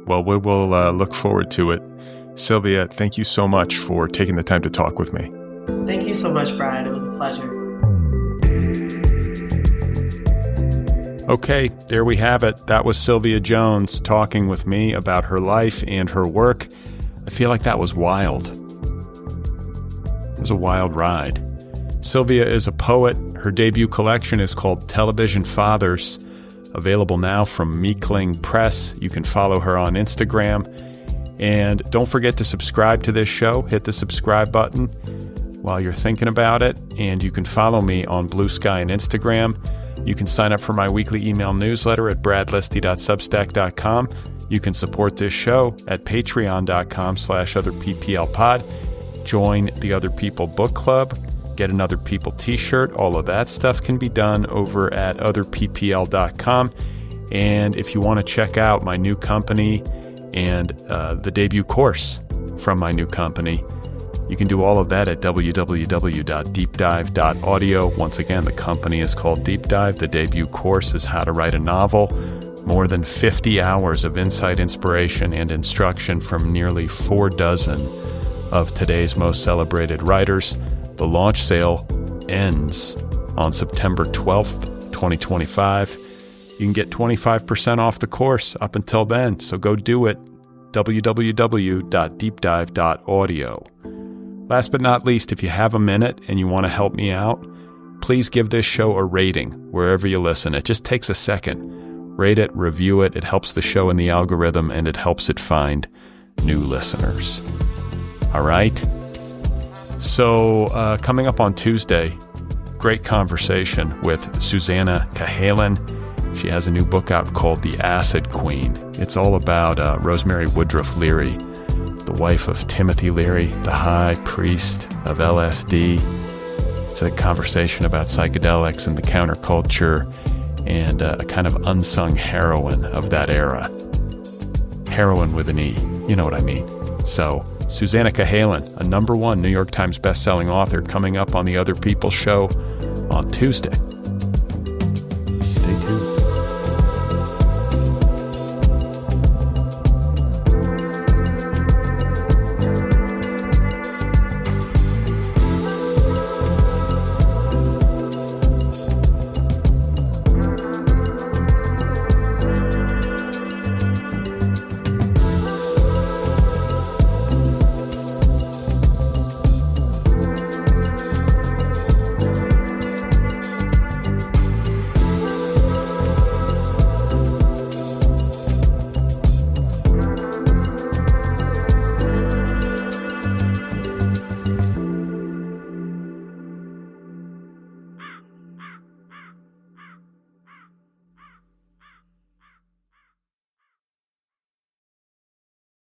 Well, we will look forward to it. Sylvia, thank you so much for taking the time to talk with me. Thank you so much, Brad. It was a pleasure. Okay, there we have it. That was Sylvia Jones talking with me about her life and her work. I feel like that was wild. It was a wild ride. Sylvia is a poet. Her debut collection is called Television Fathers, available now from Meekling Press. You can follow her on Instagram. And don't forget to subscribe to this show. Hit the subscribe button while you're thinking about it. And you can follow me on Blue Sky and Instagram. You can sign up for my weekly email newsletter at bradlisti.substack.com. You can support this show at patreon.com/otherpplpod. Join the Other People Book Club. Get an Other People t-shirt. All of that stuff can be done over at otherppl.com. And if you want to check out my new company and the debut course from my new company, you can do all of that at www.deepdive.audio. Once again, the company is called DeepDive. The debut course is How to Write a Novel. More than 50 hours of insight, inspiration, and instruction from nearly 4 dozen of today's most celebrated writers. The launch sale ends on September 12th, 2025. You can get 25% off the course up until then, so go do it. www.deepdive.audio. Last but not least, if you have a minute and you want to help me out, please give this show a rating wherever you listen. It just takes a second. Rate it, review it. It helps the show in the algorithm, and it helps it find new listeners. All right? So coming up on Tuesday, great conversation with Susanna Cahalan. She has a new book out called The Acid Queen. It's all about Rosemary Woodruff Leary, the wife of Timothy Leary, the high priest of LSD. It's a conversation about psychedelics and the counterculture and a kind of unsung heroine of that era. Heroine with an E, you know what I mean. So, Susanna Cahalan, a #1 New York Times bestselling author, coming up on the Other People show on Tuesday. Stay tuned.